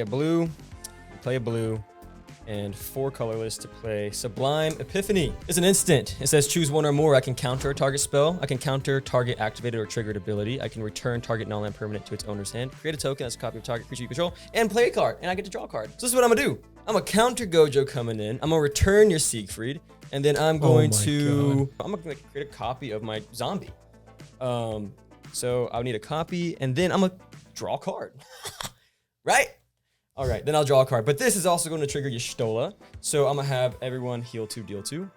a blue, and 4 colorless to play Sublime Epiphany. It's an instant. It says choose 1 or more. I can counter a target spell. I can counter target activated or triggered ability. I can return target non-land permanent to its owner's hand. Create a token as a copy of target creature you control, and play a card, and I get to draw a card. So this is what I'm gonna do. I'm gonna counter Gojo coming in. I'm gonna return your Siegfried, and then I'm going to create a copy of my zombie. So I'll need a copy, and then I'm gonna draw a card. Right? All right, then I'll draw a card. But this is also going to trigger Y'shtola. So I'm going to have everyone heal 2, deal 2.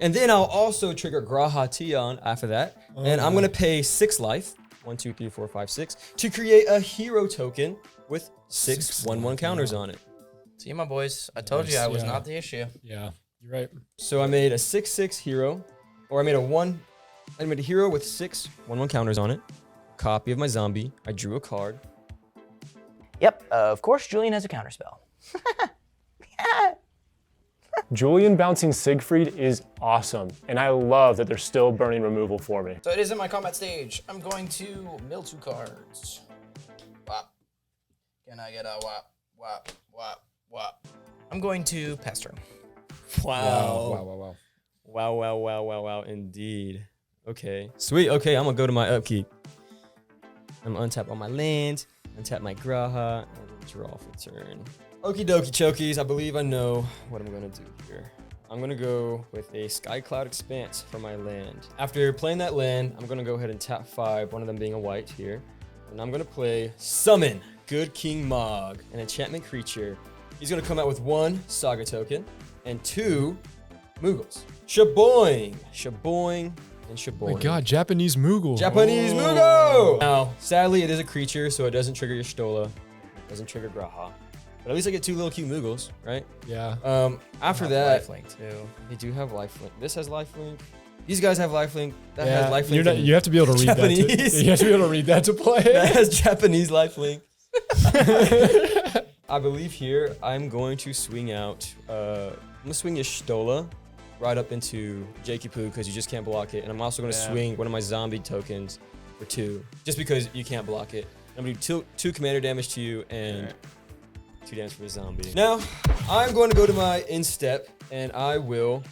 And then I'll also trigger Graha Tion after that. And I'm going to pay 6 life, 1, 2, 3, 4, 5, 6, to create a hero token with 6 1/1 counters on it. See, my boys, I told you I was not the issue. Yeah, you're right. So I made a 6/6 hero, or I made a hero with 6 1/1 counters on it. Copy of my zombie. I drew a card. Yep, of course Julian has a counterspell. Julian bouncing Siegfried is awesome, and I love that they're still burning removal for me. So it is in my combat stage. I'm going to mill 2 cards. Wop. Can I get a wop, wop, wop, wop? I'm going to pass turn. Wow, indeed. Okay, sweet. Okay, I'm gonna go to my upkeep. I'm gonna untap all my lands, untap my Graha, and draw for turn. Okie dokie chokies, I believe I know what I'm gonna do here. I'm gonna go with a Sky Cloud Expanse for my land. After playing that land, I'm gonna go ahead and tap 5, one of them being a white here. And I'm gonna play Summon Good King Mog, an enchantment creature. He's gonna come out with 1 Saga token and 2 Moogles. Shaboing, Shaboing, and Shaboing. Oh my god, Japanese Moogle. Japanese Moogle! Now, sadly, it is a creature, so it doesn't trigger Y'shtola. It doesn't trigger Graha. But at least I get 2 little cute Moogles, right? Yeah. After that, lifelink too. they do have lifelink. This has lifelink. These guys have lifelink. That has lifelink. You're not, you have to be able to read Japanese. that. You have to be able to read that to play. That has Japanese lifelink. I believe here I'm going to swing out. I'm gonna swing Y'shtola right up into Jakey Poo because you just can't block it, and I'm also gonna swing one of my zombie tokens for 2, just because you can't block it. I'm gonna do two commander damage to you and 2 damage for the zombie. Now I'm going to go to my instep, and I will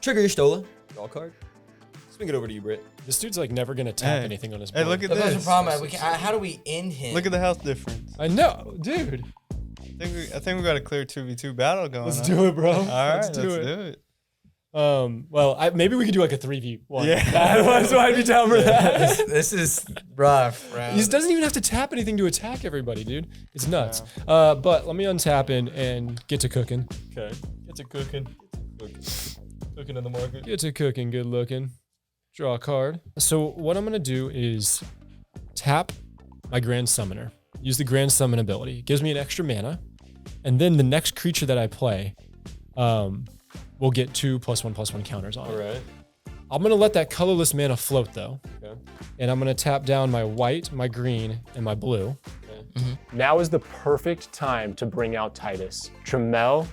trigger Y'shtola. Draw a card. Swing it over to you, Britt. This dude's like never gonna tap anything on his board. Hey, look at That's the this. problem. How do we end him? Look at the health difference. I know, dude. I think we got a clear 2v2 battle going Let's on. do it, bro. All right, let's do it. Well, maybe we could do like a 3v1. Yeah. So I'd be down for that. This is rough, bro. He doesn't even have to tap anything to attack everybody, dude. It's nuts. But let me untap and get to cooking. Okay. Get to cooking. Cooking in the market. Get to cooking, good looking. Draw a card. So what I'm gonna do is tap my Grand Summoner. Use the Grand Summon ability. It gives me an extra mana. And then the next creature that I play will get 2 +1/+1 counters on it. All right. I'm gonna let that colorless mana float though. Okay. And I'm gonna tap down my white, my green, and my blue. Now is the perfect time to bring out Titus. Tremel,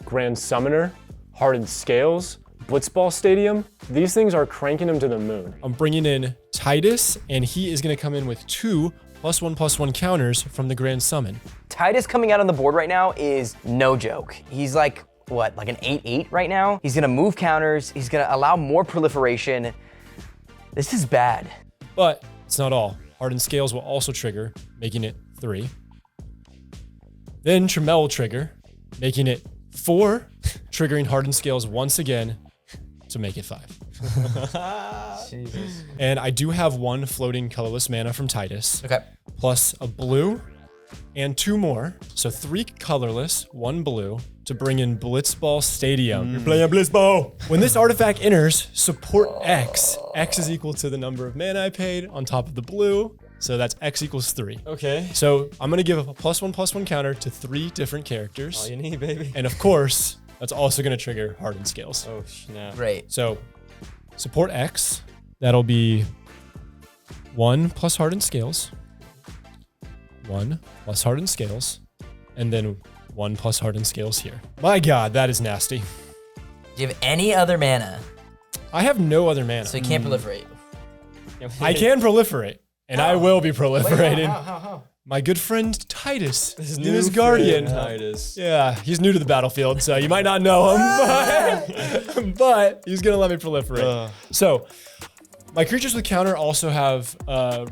Grand Summoner, Hardened Scales, Blitzball Stadium. These things are cranking him to the moon. I'm bringing in Titus, and he is gonna come in with 2 +1/+1 counters from the Grand Summon. Titus coming out on the board right now is no joke. He's like, what, like an 8/8 right now? He's gonna move counters. He's gonna allow more proliferation. This is bad. But it's not all. Hardened Scales will also trigger, making it 3. Then Tremel will trigger, making it 4, triggering Hardened Scales once again to make it 5. Jesus. And I do have 1 floating colorless mana from Titus, Okay. plus a blue and 2 more. So 3 colorless, 1 blue to bring in Blitzball Stadium. You're playing Blitzball. When this artifact enters, support X. X is equal to the number of mana I paid on top of the blue. So that's X equals 3. Okay. So I'm gonna give a +1/+1 counter to 3 different characters. All you need, baby. And of course, that's also gonna trigger Hardened Scales. Oh, snap. Great. So support X, that'll be 1 plus Hardened Scales, 1 plus Hardened Scales, and then 1 plus Hardened Scales here. My God, that is nasty. Do you have any other mana? I have no other mana. So you can't proliferate. I can proliferate, and I will be proliferating. How? My good friend Titus, His Luna's new Guardian. friend, Titus. Yeah, he's new to the battlefield, so you might not know him, but he's gonna let me proliferate. So, my creatures with counter also have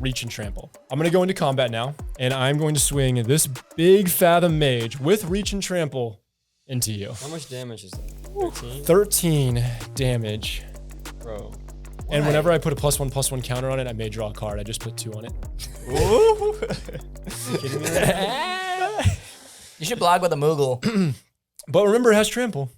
reach and trample. I'm gonna go into combat now, and I'm going to swing this big Fathom Mage with reach and trample into you. How much damage is that? 13? 13 damage. Bro. And whenever I put a +1/+1 counter on it, I may draw a card. I just put 2 on it. Ooh. You kidding me right now? You should blog with a Moogle. But remember, it has trample.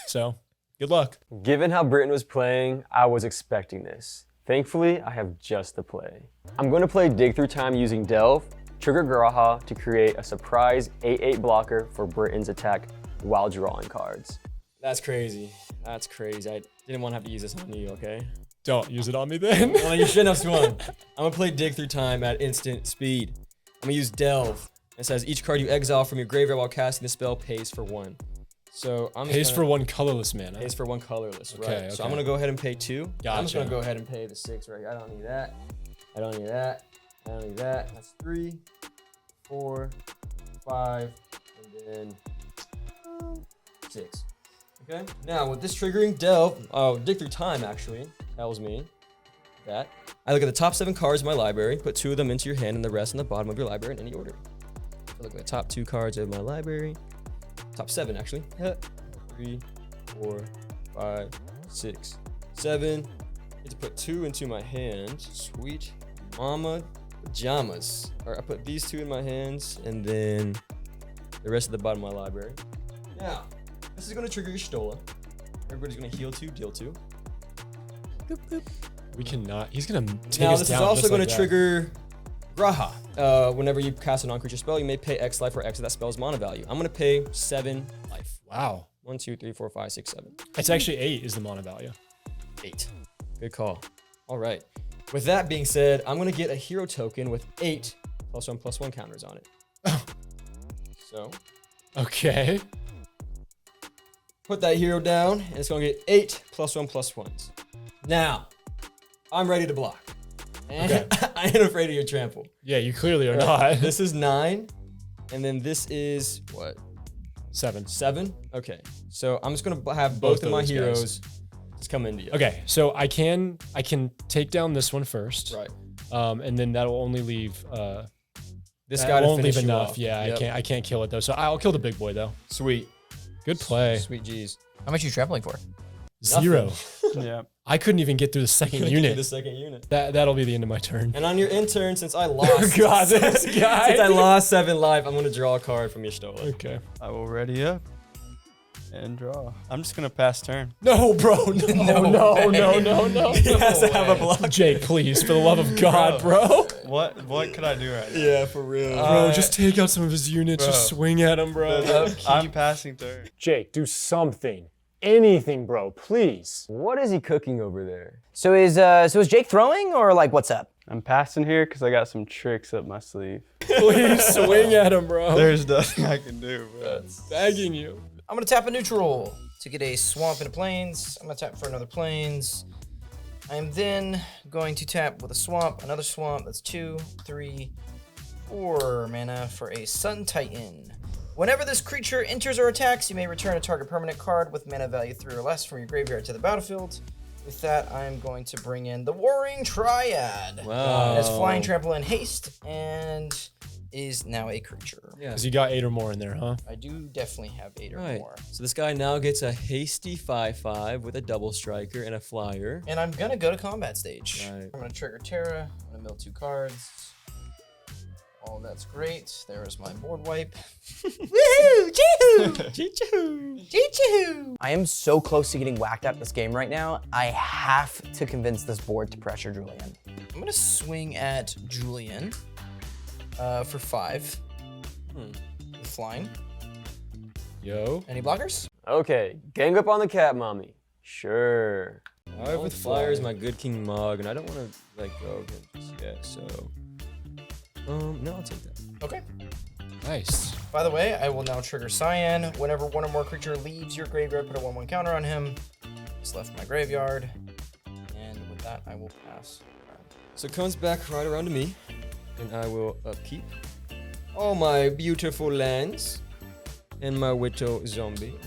So, good luck. Given how Britton was playing, I was expecting this. Thankfully, I have just the play. I'm going to play Dig Through Time using Delve, trigger Graha to create a surprise 8/8 blocker for Britton's attack while drawing cards. That's crazy. That's crazy. I didn't want to have to use this on you, okay? Don't use it on me then. Well, you shouldn't have swung. I'm gonna play Dig Through Time at instant speed. I'm gonna use Delve. It says each card you exile from your graveyard while casting the spell pays for 1. So I'm Pays for 1 colorless mana. Pays for 1 colorless, Okay, right? So okay. I'm gonna go ahead and pay 2. I'm just Gotcha. gonna go ahead and pay the 6 right here. I don't need that. I don't need that. I don't need that. That's 3, 4, 5, and then 6. Okay. Now with this triggering Delve, Dig Through Time actually tells me that I look at the top 7 cards in my library, put 2 of them into your hand and the rest in the bottom of your library in any order. I look at the top 2 cards of my library, top 7 actually. 3, 4, 5, 6, 7. Get to put 2 into my hand. Sweet mama pajamas. All right, I put these 2 in my hands and then the rest of the bottom of my library. Now, this is gonna trigger Y'shtola. Everybody's gonna heal 2, deal 2. Boop, boop. We cannot. He's gonna take Now us this down is also just going like to that. trigger Graha. Whenever you cast a non-creature spell, you may pay X life for X of that spell's mana value. I'm going to pay 7 life. Wow. 1, 2, 3, 4, 5, 6, 7. It's actually 8 is the mana value. 8. Good call. All right. With that being said, I'm going to get a hero token with 8 +1/+1 counters on it. So Okay. put that hero down, and it's gonna get 8 +1/+1s. Now, I'm ready to block. And I ain't afraid of your trample. Yeah, you clearly are not. This is 9, and then this is what? 7. 7? Okay. So I'm just gonna have both of my those guys. heroes just come into you. Okay, so I can take down this one first. Right. And then that'll only leave This that guy to won't finish leave you enough. off. Yeah, Yep. I can't kill it though. So I'll kill the big boy though. Sweet. Good play. Sweet G's. How much are you trampling for? 0. Yeah. I couldn't even get through the second The unit. second unit. That'll be the end of my turn. And on your end turn, since I lost, God, this guy. since I lost 7 life, I'm gonna draw a card from your Stola. Okay. I will ready up and draw. I'm just gonna pass turn. No, bro. No. He has to have a block. Jake, please, for the love of God, bro. What could I do right now? Yeah, for real. Bro, just take out some of his units. Just swing at him, bro. I'm passing turn. Jake, do something. Anything, bro, please. What is he cooking over there? So is Jake throwing or like what's up? I'm passing here because I got some tricks up my sleeve. Please swing at him, bro. There's nothing I can do, bro. Begging you. I'm gonna tap a neutral to get a swamp into plains. I'm gonna tap for another plains. I am then going to tap with a swamp, another swamp. That's 2, 3, 4 mana for a Sun Titan. Whenever this creature enters or attacks, you may return a target permanent card with mana value 3 or less from your graveyard to the battlefield. With that, I'm going to bring in the Warring Triad. Wow. It has flying, trample, and haste, and is now a creature. Yeah. Because you got 8 or more in there, huh? I do definitely have 8 or Right. more. So this guy now gets a hasty 5/5 with a double striker and a flyer. And I'm gonna go to combat stage. Right. I'm gonna trigger Terra. I'm gonna mill 2 cards. All that's great. There is my board wipe. Woohoo! Chee-hoo! I am so close to getting whacked out of this game right now. I have to convince this board to pressure Julian. I'm gonna swing at Julian for 5. With flying. Yo. Any blockers? Okay, gang up on the cat mommy. Sure. Alright, with flyer is my good King Mog, and I don't want to let go of him just yet, so no, I'll take that. Okay. Nice. By the way, I will now trigger Cyan. Whenever one or more creature leaves your graveyard, put a 1/1 counter on him. It's left my graveyard. And with that, I will pass. So it comes back right around to me, and I will upkeep all my beautiful lands and my Widow zombie.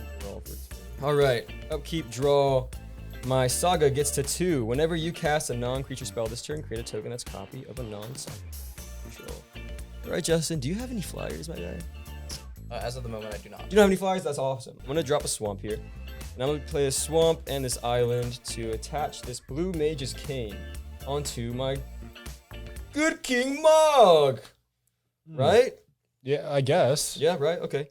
Alright, upkeep, draw. My Saga gets to 2. Whenever you cast a non-creature spell this turn, create a token that's a copy of a non-Saga. Alright, Justin, do you have any flyers, my guy? As of the moment, I do not. You don't have any flyers? That's awesome. I'm gonna drop a swamp here. And I'm gonna play a swamp and this island to attach this blue mage's cane onto my good King Mog. Right? Yeah, I guess. Yeah, right, okay.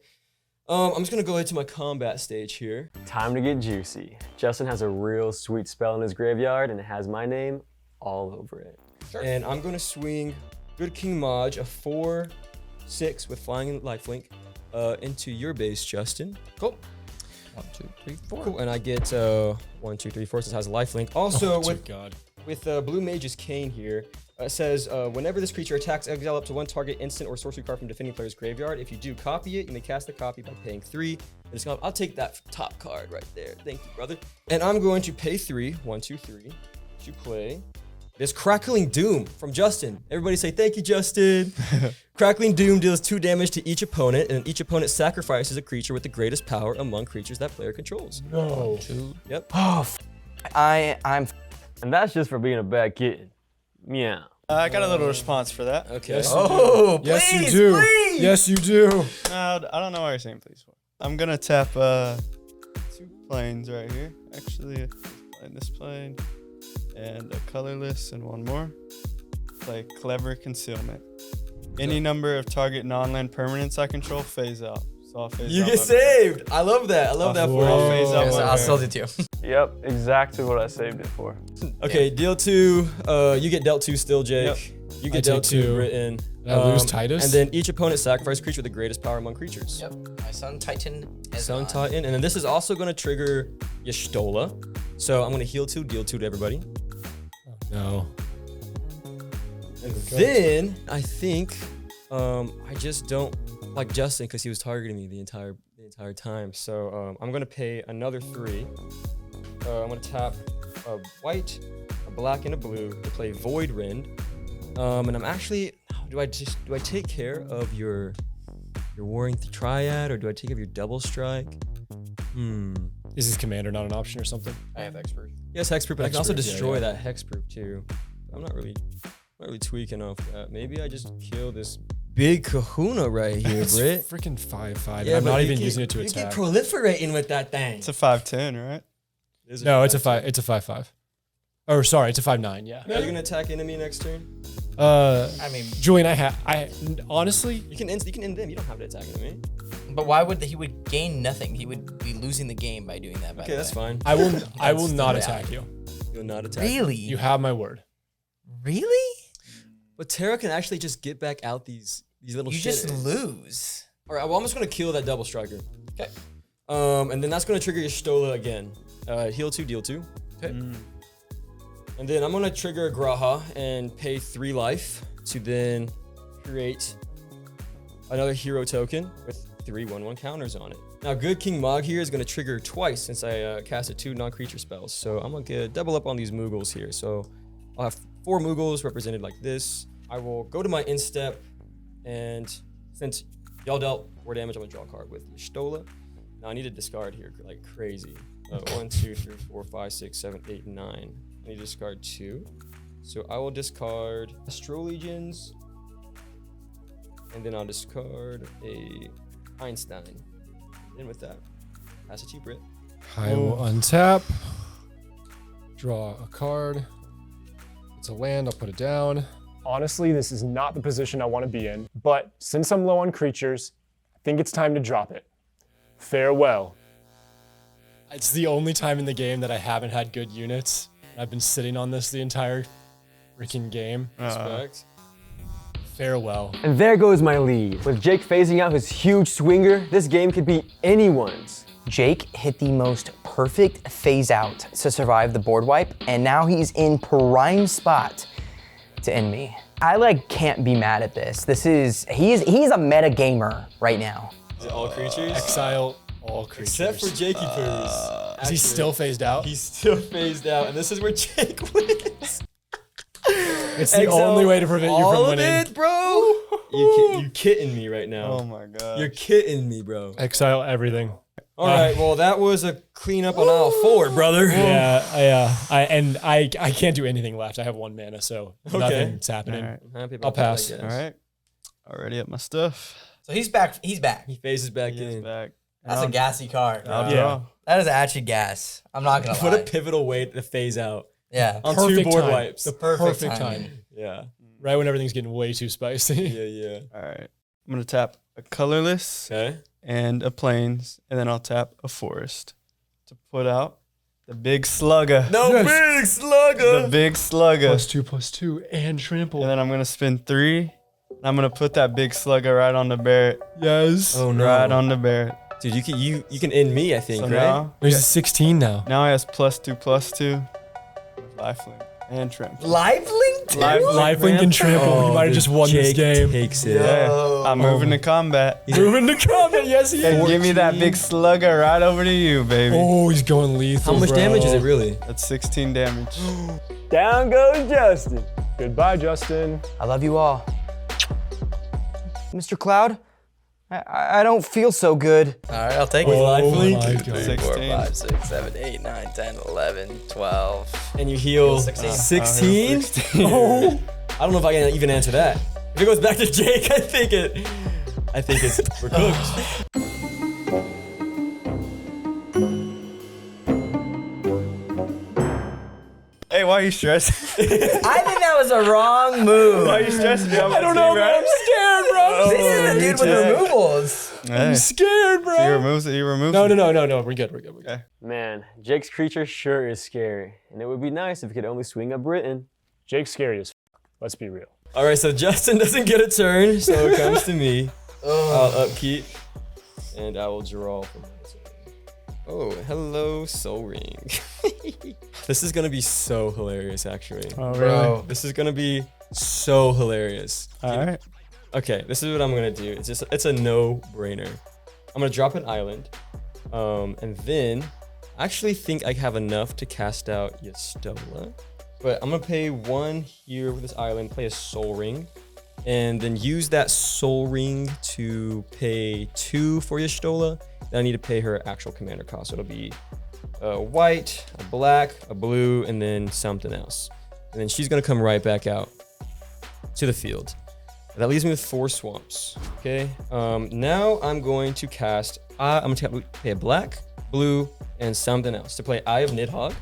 I'm just gonna go ahead to my combat stage here. Time to get juicy. Justin has a real sweet spell in his graveyard and it has my name all over it. Sure. And I'm gonna swing good King Maj, a 4/6 with flying and lifelink, into your base, Justin. Cool. 1, 2, 3, 4. Cool, and I get 1, 2, 3, 4. So it has lifelink. Also, with God. with Blue Mage's Cane here, it says whenever this creature attacks, exile up to 1 target instant or sorcery card from defending player's graveyard. If you do copy it, you may cast the copy by paying 3. And it's gonna, I'll take that top card right there. Thank you, brother. And I'm going to pay 3, 1, 2, 3, to play this Crackling Doom from Justin. Everybody say thank you, Justin. Crackling Doom deals 2 damage to each opponent, and each opponent sacrifices a creature with the greatest power among creatures that player controls. No. Yep. I'm. And that's just for being a bad kitten. Meow. I got a little response for that. Okay. Yes, Oh, please, yes, you do. please. Yes, you do. No, I don't know why you're saying please for. I'm gonna tap 2 planes right here. Actually, in this plane, and a colorless, and 1 more. Play Clever Concealment. Any number of target non-land permanents I control phase out. So I'll phase You out get my- saved. I love that. I love that for I'll you. phase out Yes, my I'll turn. still do 2. Yep, exactly what I saved it for. Okay, deal 2. You get dealt 2 still, Jake. Yep. You I get dealt take 2, 2. Britton. Did I lose Titus? And then each opponent sacrifices a creature with the greatest power among creatures. Yep. My Sun Titan is Sun on. Titan. And then this is also going to trigger Y'shtola. So I'm going to heal 2, deal 2 to everybody. No. And then I think I just don't like Juston because he was targeting me the entire time. So I'm gonna pay another 3. I'm gonna tap a white, a black, and a blue to play Void Rend. And I'm actually, do I take care of your Warring Triad, or do I take care of your Double Strike? Is his commander not an option or something? I have Hexproof. Yes, Hexproof, but I can also Hexproof, yeah, destroy yeah. that Hexproof too. I'm not really tweaking off that. Maybe I just kill this big kahuna right here, It's Britt. freaking 5/5. Yeah, I'm but not you even get- using it to you attack. get proliferating with that thing. It's a 5/10, right? No, it's a 5. It's a 5/5. Or sorry, it's a 5/9. Yeah. Are you gonna attack enemy next turn? I mean, Julian, I honestly, You can end them. You don't have to attack enemy. but why would he would gain nothing? He would be losing the game by doing that. By Okay, the that's way. fine. I will That's not the attack you. You'll not attack. Really? You have my word. Really? But Terra can actually just get back out these little You shit. just lose. All right, well, I'm just gonna kill that double striker. Okay. And then that's gonna trigger your Stola again. Heal 2, deal 2. Okay. And then I'm gonna trigger a Graha and pay 3 life to then create another hero token with 3 1/1 counters on it. Now, good King Mog here is gonna trigger twice since I casted 2 non-creature spells. So I'm gonna get double up on these Moogles here. So I'll have 4 Moogles represented like this. I will go to my instep, and since y'all dealt 4 damage, I'm gonna draw a card with Stola. Now I need to discard here like crazy. 1, 2, 3, 4, 5, 6, 7, 8, 9. I need to discard 2. So I will discard Astral Legions, and then I'll discard a Einstein. And with that, pass it to you, Britt. I will untap, draw a card. It's a land. I'll put it down. Honestly, this is not the position I want to be in, but since I'm low on creatures, I think it's time to drop it. Farewell. It's the only time in the game that I haven't had good units. I've been sitting on this the entire freaking game. Respect. Farewell. And there goes my lead. With Jake phasing out his huge swinger, this game could be anyone's. Jake hit the most perfect phase out to survive the board wipe, and now he's in prime spot to end me. I can't be mad at this. He's a meta gamer right now. Is it all creatures? Exile all creatures. Except for Jakey Poos. Is he still phased out? He's still phased out, and this is where Jake wins. It's the only way to prevent you from winning. All of it, bro. You kidding me right now? Oh my god. You're kidding me, bro. Exile everything. All right, well that was a cleanup on aisle 4, brother. Yeah. I can't do anything left. I have 1 mana, so nothing's happening. All right. I'm happy about I'll pass. that, I All guess. right. Already up my stuff. So he's back. He's back. He phases back He is in. back. That's a gassy card. I'll Yeah. draw. That is actually gas. I'm not gonna What a lie. pivotal way to phase out Yeah. on 2 Perfect board time. wipes. The Perfect perfect timing. time. Yeah, Right when everything's getting way too spicy. yeah. All right. I'm gonna tap a colorless Okay. and a plains, and then I'll tap a forest to put out the big slugger. No big slugger. The big slugger. +2/+2 and trample. And then I'm gonna spin 3. And I'm gonna put that big slugger right on the Barrett. Yes. Oh no, Right on the Barrett. dude, you can end me, I think, So right? He's 16 now. now he has +2/+2. Lifelink and trample. Lifelink too? Lifelink and trample. He might have just won this Jake game. Takes it. Yeah. I'm moving to combat. Moving to combat. Yes, he And is. give me that big slugger right over to you, baby. Oh, he's going lethal. How much bro. damage is it really? That's 16 damage. Down goes Justin. Goodbye, Justin. I love you all. Mr. Cloud, I don't feel so good. All right, I'll take Oh it. my Lifelink? god. 16. 6, 7, 8, 9, 10, 11, 12. And you heal 16. 16? 16. Oh, I don't know if I can even answer that. If it goes back to Jake, I think we're cooked. Hey, why are you stressing? I think that was a wrong move. Why are you stressing? I don't know, man. I'm scared, bro. This is the dude with Jake. removals. Hey, Scared, bro. he removes it. He removes No, it. no. We're good. Okay. Man, Jake's creature sure is scary. And it would be nice if he could only swing up Britton. Jake's scary as f. Let's be real. All right, so Justin doesn't get a turn, so it comes to me. I'll upkeep, and I will draw from my turn. Oh, hello, Soul Ring. This is gonna be so hilarious, actually. Oh, Bro. This is gonna be so hilarious. All right. Okay, this is what I'm gonna do. It's a no-brainer. I'm gonna drop an island, and then I actually think I have enough to cast out Y'shtola. But I'm gonna pay 1 here with this island, play a Soul Ring, and then use that Soul Ring to pay 2 for Y'shtola. Then I need to pay her actual commander cost. So it'll be a white, a black, a blue, and then something else. And then she's gonna come right back out to the field. That leaves me with 4 swamps. Okay. Now I'm going to cast. I'm gonna pay a black, blue, and something else to play Eye of Nidhogg.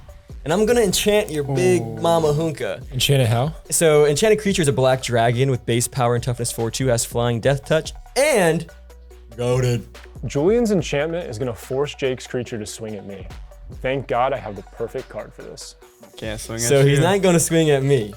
And I'm gonna enchant your big mama hunka. Enchant it how? So enchanted creature is a black dragon with base power and toughness 4/2, has flying, death touch, and goated. Julian's enchantment is gonna force Jake's creature to swing at me. Thank God I have the perfect card for this. Can't swing at So you. he's not gonna swing at me.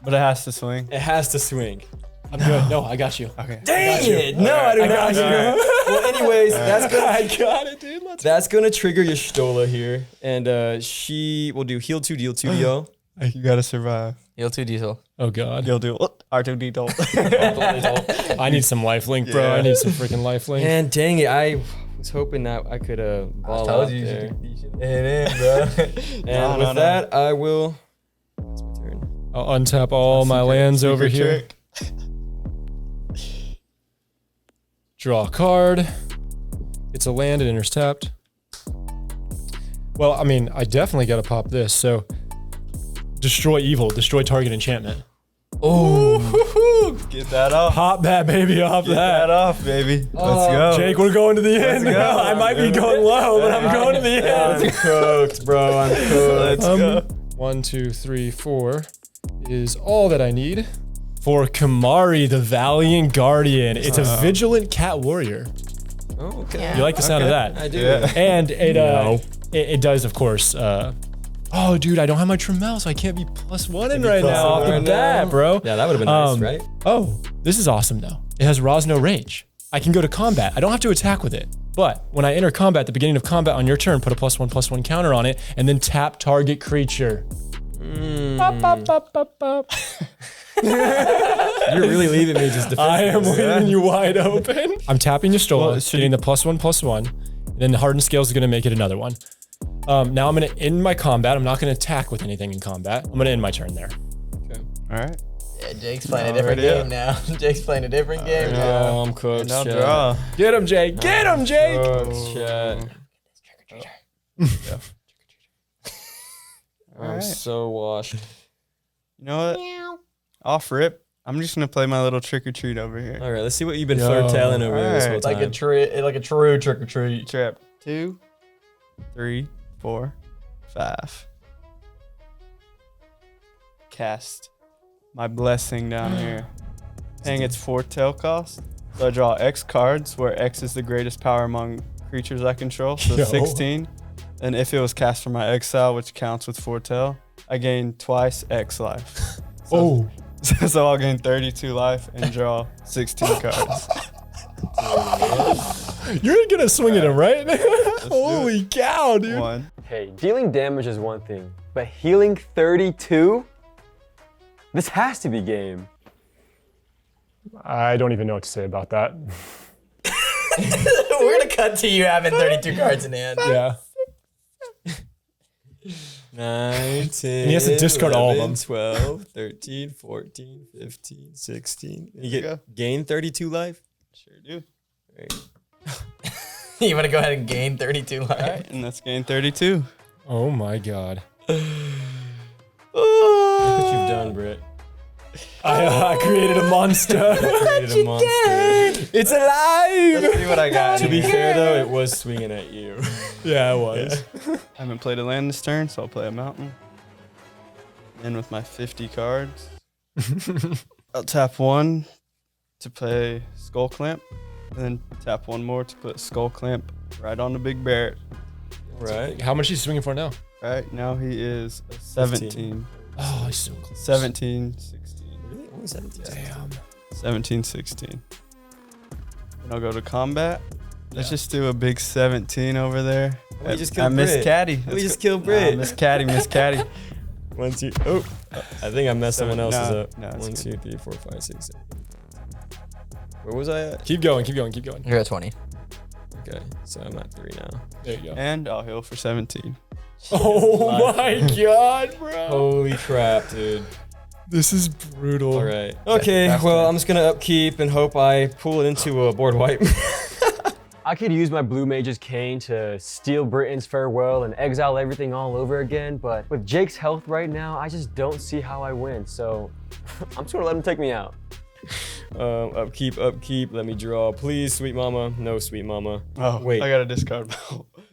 But it has to swing. It has to swing. I'm good. No, I got you. Okay. Dang it! No, I do not. Well, anyways, that's gonna. I got it, dude. That's gonna trigger Y'shtola here, and she will do heal 2, deal 2 DL. You gotta survive. Heal 2 diesel. Oh God. You'll do R2D. I need some lifelink, bro. I need some freaking lifelink. And dang it, I was hoping that I could ball out there. It in, bro. And with that, I will. That's my turn. I'll untap all my lands over here. Draw a card. It's a land, it enters tapped. Well, I mean, I definitely gotta pop this. So, destroy evil, destroy target enchantment. Oh, get that off. Pop that baby off Get that off, baby. Let's go. Jake, we're going to the end. go. I might be going low, but I'm going to the end. I'm cooked, bro. I'm cooked. Let's go. 1, 2, 3, 4 is all that I need for Kamari, the Valiant Guardian. It's a vigilant cat warrior. Oh, okay. You like the sound of that? I do. Yeah. And it does, of course. Oh, dude, I don't have my Tremel, so I can't be +1 right now off the right bat, now. bro. Yeah, that would have been nice, right? Oh, this is awesome, though. It has Rosno Rage. I can go to combat. I don't have to attack with it. But when I enter combat, at the beginning of combat on your turn, put a +1/+1 counter on it, and then tap target creature. Bop, bop, bop, bop, bop. You're really leaving me just defensive. I am leaving you wide open. I'm tapping Y'shtola, Well, getting the +1/+1, and then the hardened scales is gonna make it another one. Now I'm gonna end my combat. I'm not gonna attack with anything in combat. I'm gonna end my turn there. All right. Yeah, Jake's playing a different game now. Jake's playing a different game now. Oh, I'm cooked. Now chat. draw. Get him, Jake. Get him, Jake. Cooked, chat. I'm Alright. so washed. You know what? Off rip. I'm just gonna play my little trick or treat over here. All right, let's see what you've been flirtailing over here this whole Alright. time. Like a true trick or treat. Trap 2, 3, 4, 5. Cast my blessing down here. Paying its foretell cost. So I draw X cards, where X is the greatest power among creatures I control. So Yo. 16. And if it was cast from my exile, which counts with foretell, I gain twice X life. Oh. So I'll gain 32 life and draw 16 cards. You're gonna swing at him, right? Holy cow, dude. 1. Hey, dealing damage is one thing, but healing 32? This has to be game. I don't even know what to say about that. We're gonna cut to you having 32 cards in hand. Yeah. 9, 10, And he has to discard all of 11, them. 12, 13, 14, 15, 16. You get gain 32 life? Sure do. Right. You wanna go ahead and gain 32 life? All right, and that's gain 32. Oh my God. Look what you've done, Britt. I created a monster. Created a monster. It's alive. Let's see what I got. To be here. fair, though, it was swinging at you. Yeah, it was. I haven't played a land this turn, so I'll play a mountain. And with my 50 cards, I'll tap 1 to play Skull Clamp, and then tap 1 more to put Skull Clamp right on the big Barrett. Right. How much is he swinging for now? Right now he is a 17. Oh, he's so close. 17, 16. Really? Only 17. Damn. 17, 16. And I'll go to combat. Let's just do a big 17 over there. We just I killed miss Brit. Caddy. We just killed Brit. Miss Caddy, Miss Caddy. 1, 2. Oh, I think I messed someone else's No, up. no, it's 1, good. 2, 3, 4, 5, 6, 7. Where was I at? Keep going, keep going, keep going. You're at 20. Okay, so I'm at 3 now. There you go. And I'll heal for 17. Oh my god, bro. Holy crap, dude. This is brutal. All right. Okay, well, I'm just gonna upkeep and hope I pull it into a board wipe. I could use my Blue Mage's Cane to steal Britton's farewell and exile everything all over again, but with Jake's health right now, I just don't see how I win, so I'm just gonna let him take me out. Upkeep, upkeep. Let me draw, please, sweet mama. No, sweet mama. Oh, wait. I gotta discard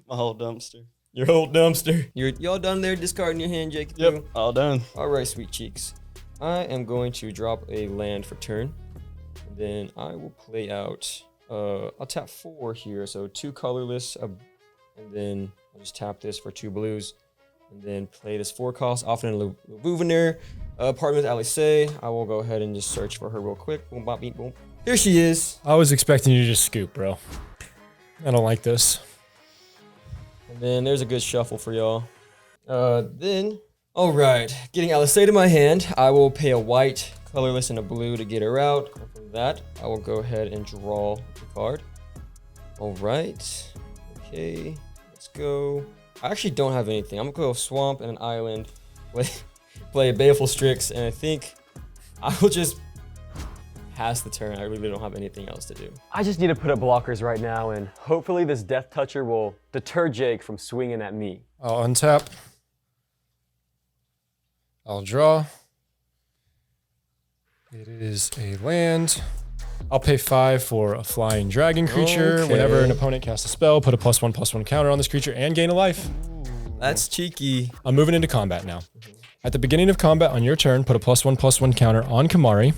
my whole dumpster. Your whole dumpster. Y'all done there discarding your hand, Jake? Yep, all done. All right, sweet cheeks. I am going to drop a land for turn. And then I will play out. I'll tap 4 here, so 2 colorless, and then I'll just tap this for 2 blues, and then play this 4 cost, often in Louvenier. Partner with Alice. I will go ahead and just search for her real quick. Boom, bop, beep, boom. Here she is. I was expecting you to just scoop, bro. I don't like this. And then there's a good shuffle for y'all. All right, getting Alice to my hand, I will pay a white, colorless, and a blue to get her out. From that, I will go ahead and draw the card. All right, okay, let's go. I actually don't have anything. I'm gonna go swamp and an island, play a Baleful Strix, and I think I will just pass the turn. I really don't have anything else to do. I just need to put up blockers right now, and hopefully this Death Toucher will deter Jake from swinging at me. I'll untap. I'll draw. It is a land. I'll pay 5 for a flying dragon creature. Okay. Whenever an opponent casts a spell, put a +1/+1 counter on this creature and gain a life. That's cheeky. I'm moving into combat now. At the beginning of combat on your turn, put a +1/+1 counter on Kamari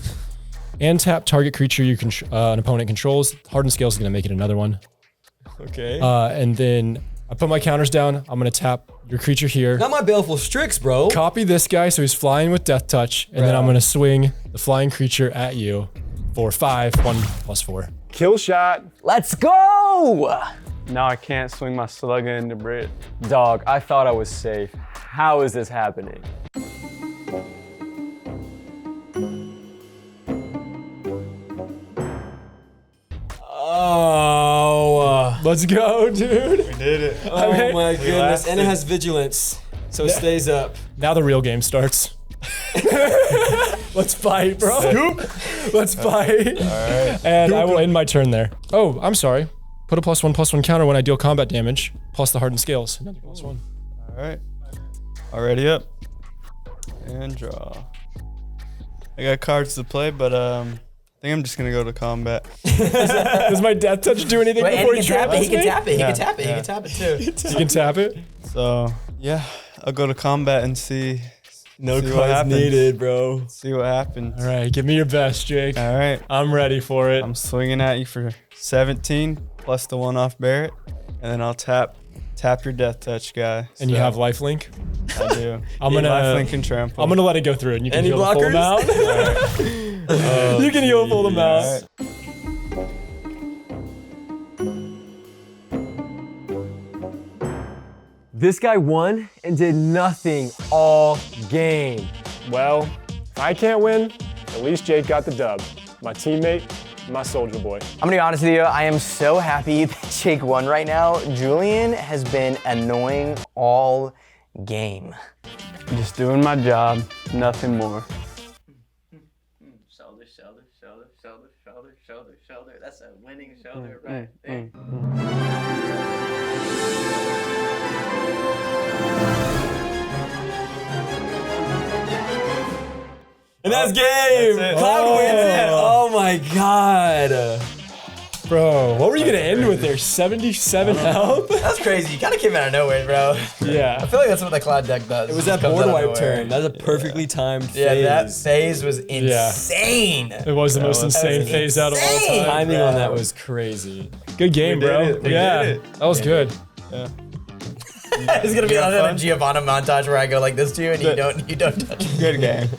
and tap target creature an opponent controls. Hardened Scale is going to make it another one. Okay. And then I put my counters down. I'm going to tap your creature here. Not my Baleful Strix, bro. Copy this guy so he's flying with Death Touch, and then I'm going to swing the flying creature at you for 5, 1/+4. Kill shot. Let's go! Now I can't swing my slugger into Brit. Dog, I thought I was safe. How is this happening? Oh, let's go, dude. We did it. Oh my goodness, and it lasted. has vigilance, so it stays up. Now the real game starts. Let's fight, bro. Scoop. Let's fight. All right. And I will end my turn there. Oh, I'm sorry. Put a +1/+1 counter when I deal combat damage, plus the hardened scales. Another +1. All right. Already up. And draw. I got cards to play, but I think I'm just gonna go to combat. Does my Death Touch do anything Wait, before and he he can tap it, he traps can me? tap it, he Yeah, can tap it, he yeah. can tap it too. You can tap it? So yeah, I'll go to combat and see. No See what cards happens. needed, bro. See what happens. All right, give me your best, Jake. All right. I'm ready for it. I'm swinging at you for 17 plus the 1 off Barrett, and then I'll tap your Death Touch guy. And you So, have lifelink? I do. I'm gonna lifelink and trample. I'm gonna let it go through, and you can Any heal the full blockers? amount. You can heal the full amount. All right. This guy won and did nothing all game. Well, if I can't win, at least Jake got the dub. My teammate, my soldier boy. I'm gonna be honest with you, I am so happy that Jake won right now. Julian has been annoying all game. Just doing my job, nothing more. Shoulder, shoulder, shoulder, shoulder, shoulder, shoulder, shoulder. That's a winning shoulder right there. And that's game. That's it. Cloud wins it. Oh my god. Bro, what were you gonna end with there? 77 health? That's crazy, you kinda came out of nowhere, bro. Yeah. I feel like that's what the Cloud deck does. It was that Comes board out of wipe nowhere. turn. That was a perfectly timed phase. Yeah, that phase was insane. It was the most insane phase out of all insane. time. Timing on that was crazy. Good game, We did bro. it. We Yeah, did it. that was good. It's gonna be another Giovanna montage where I go like this to you and you don't touch me. Good game.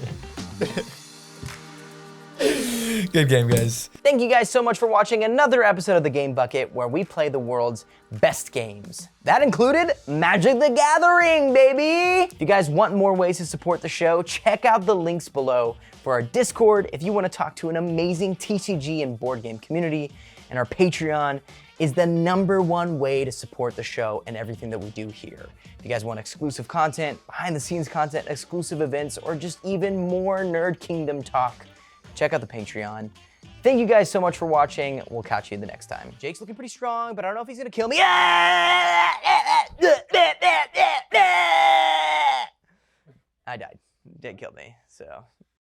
Good game, guys. Thank you guys so much for watching another episode of The Game Bucket, where we play the world's best games. That included Magic the Gathering, baby! If you guys want more ways to support the show, check out the links below for our Discord if you want to talk to an amazing TCG and board game community, and our Patreon is the #1 way to support the show and everything that we do here. If you guys want exclusive content, behind the scenes content, exclusive events, or just even more Nerd Kingdom talk, check out the Patreon. Thank you guys so much for watching. We'll catch you the next time. Jake's looking pretty strong, but I don't know if he's gonna kill me. I died. Did kill me, so.